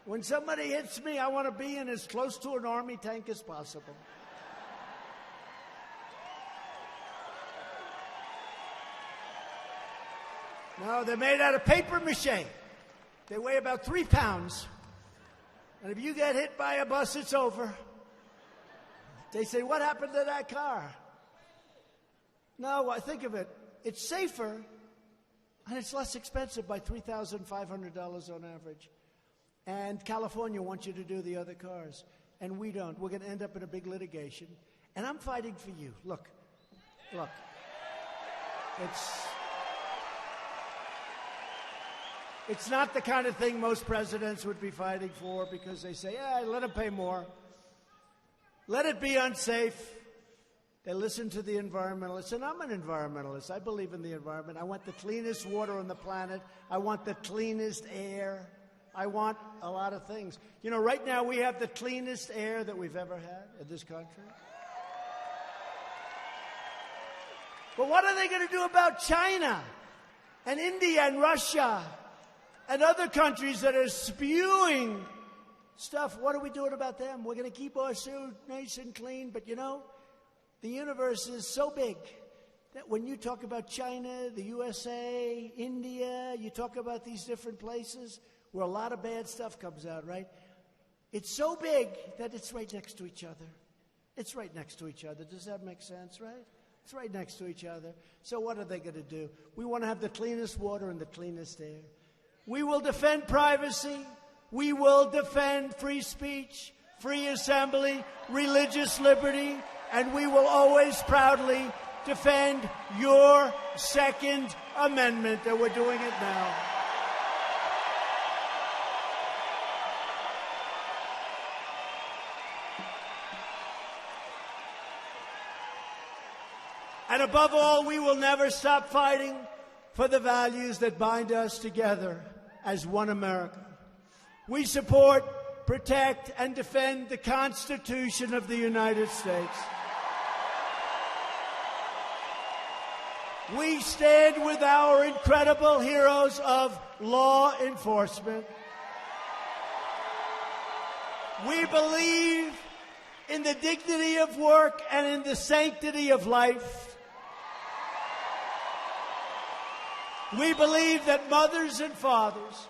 When somebody hits me, I want to be in as close to an army tank as possible. No, they're made out of paper mache. They weigh about 3 pounds. And if you get hit by a bus, it's over. They say, what happened to that car? No, I think of it. It's safer, and it's less expensive by $3,500 on average. And California wants you to do the other cars, and we don't. We're going to end up in a big litigation. And I'm fighting for you. Look. It's not the kind of thing most presidents would be fighting for because they say, let them pay more. Let it be unsafe. They listen to the environmentalists, and I'm an environmentalist. I believe in the environment. I want the cleanest water on the planet. I want the cleanest air. I want a lot of things. You know, right now we have the cleanest air that we've ever had in this country. But what are they going to do about China and India and Russia and other countries that are spewing stuff? What are we doing about them? We're going to keep our suit nice and clean. But, you know, the universe is so big that when you talk about China, the USA, India, you talk about these different places where a lot of bad stuff comes out, right? It's so big that it's right next to each other. It's right next to each other. Does that make sense, right? It's right next to each other. So what are they going to do? We want to have the cleanest water and the cleanest air. We will defend privacy. We will defend free speech, free assembly, religious liberty, and we will always proudly defend your Second Amendment, and we're doing it now. And above all, we will never stop fighting for the values that bind us together as one America. We support, protect, and defend the Constitution of the United States. We stand with our incredible heroes of law enforcement. We believe in the dignity of work and in the sanctity of life. We believe that mothers and fathers,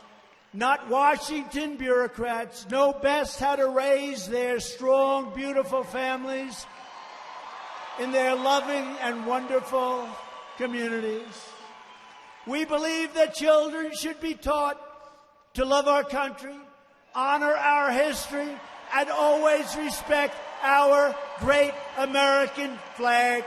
not Washington bureaucrats, know best how to raise their strong, beautiful families in their loving and wonderful communities. We believe that children should be taught to love our country, honor our history, and always respect our great American flag.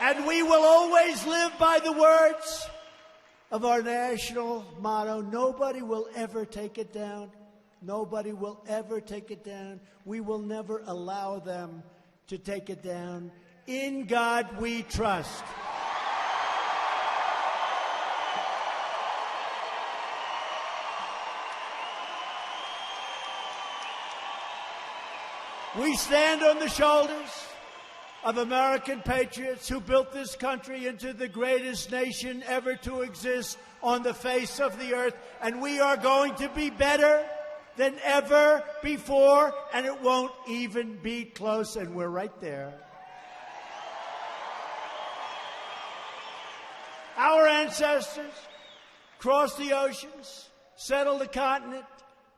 And we will always live by the words of our national motto: nobody will ever take it down. Nobody will ever take it down. We will never allow them to take it down. In God we trust. We stand on the shoulders of American patriots who built this country into the greatest nation ever to exist on the face of the earth, and we are going to be better than ever before, and it won't even be close, and we're right there. Our ancestors crossed the oceans, settled the continent,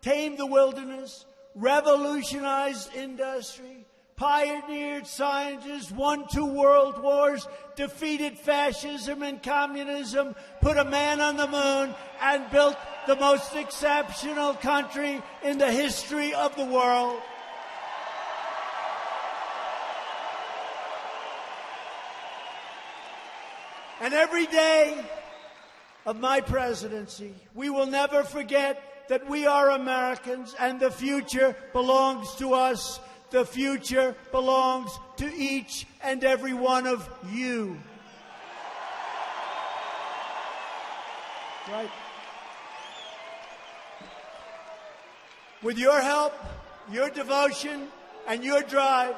tamed the wilderness, revolutionized industry, pioneered scientists, won 2 world wars, defeated fascism and communism, put a man on the moon, and built the most exceptional country in the history of the world. And every day of my presidency, we will never forget that we are Americans and the future belongs to us. The future belongs to each and every one of you. Right? With your help, your devotion, and your drive,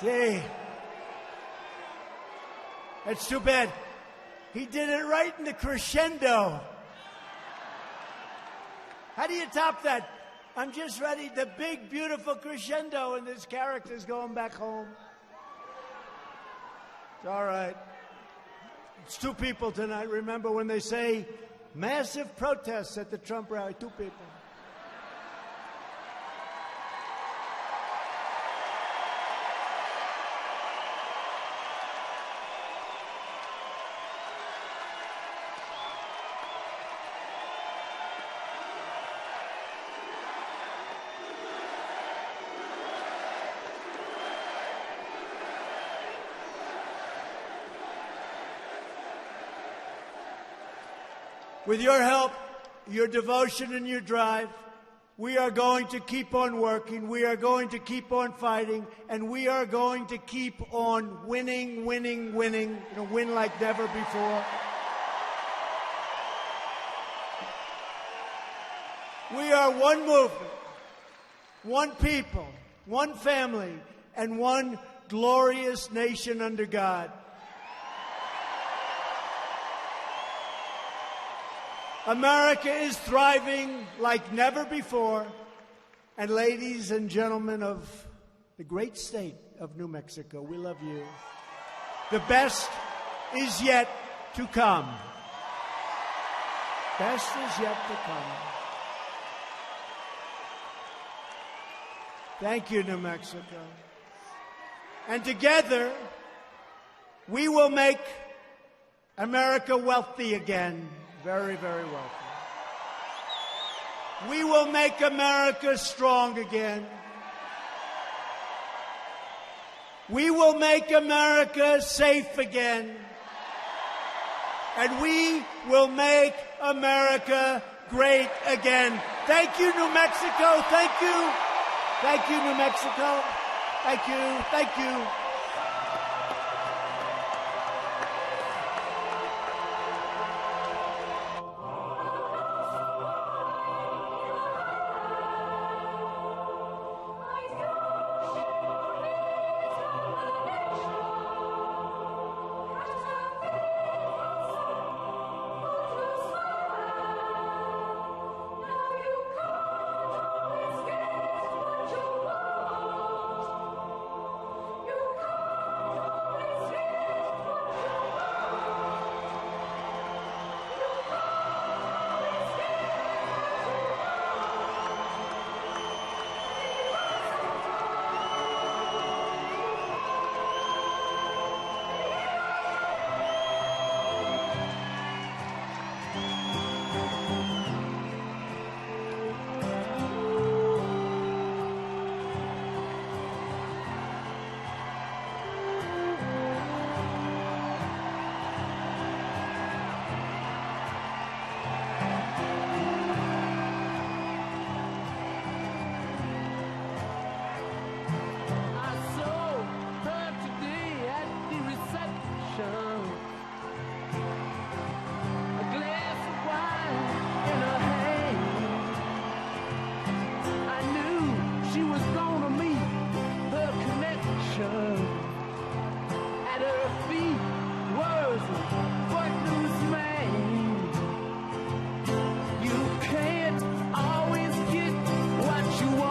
gee, it's too bad. He did it right in the crescendo. How do you top that? I'm just ready. The big, beautiful crescendo, and this character's going back home. It's all right. It's 2 people tonight. Remember when they say massive protests at the Trump rally? 2 people. With your help, your devotion, and your drive, we are going to keep on working, we are going to keep on fighting, and we are going to keep on winning, winning, winning, win like never before. We are one movement, one people, one family, and one glorious nation under God. America is thriving like never before. And ladies and gentlemen of the great state of New Mexico, we love you. The best is yet to come. Best is yet to come. Thank you, New Mexico. And together, we will make America wealthy again. Very, very wealthy. We will make America strong again. We will make America safe again. And we will make America great again. Thank you, New Mexico. Thank you. Thank you, New Mexico. Thank you. Thank you. At her feet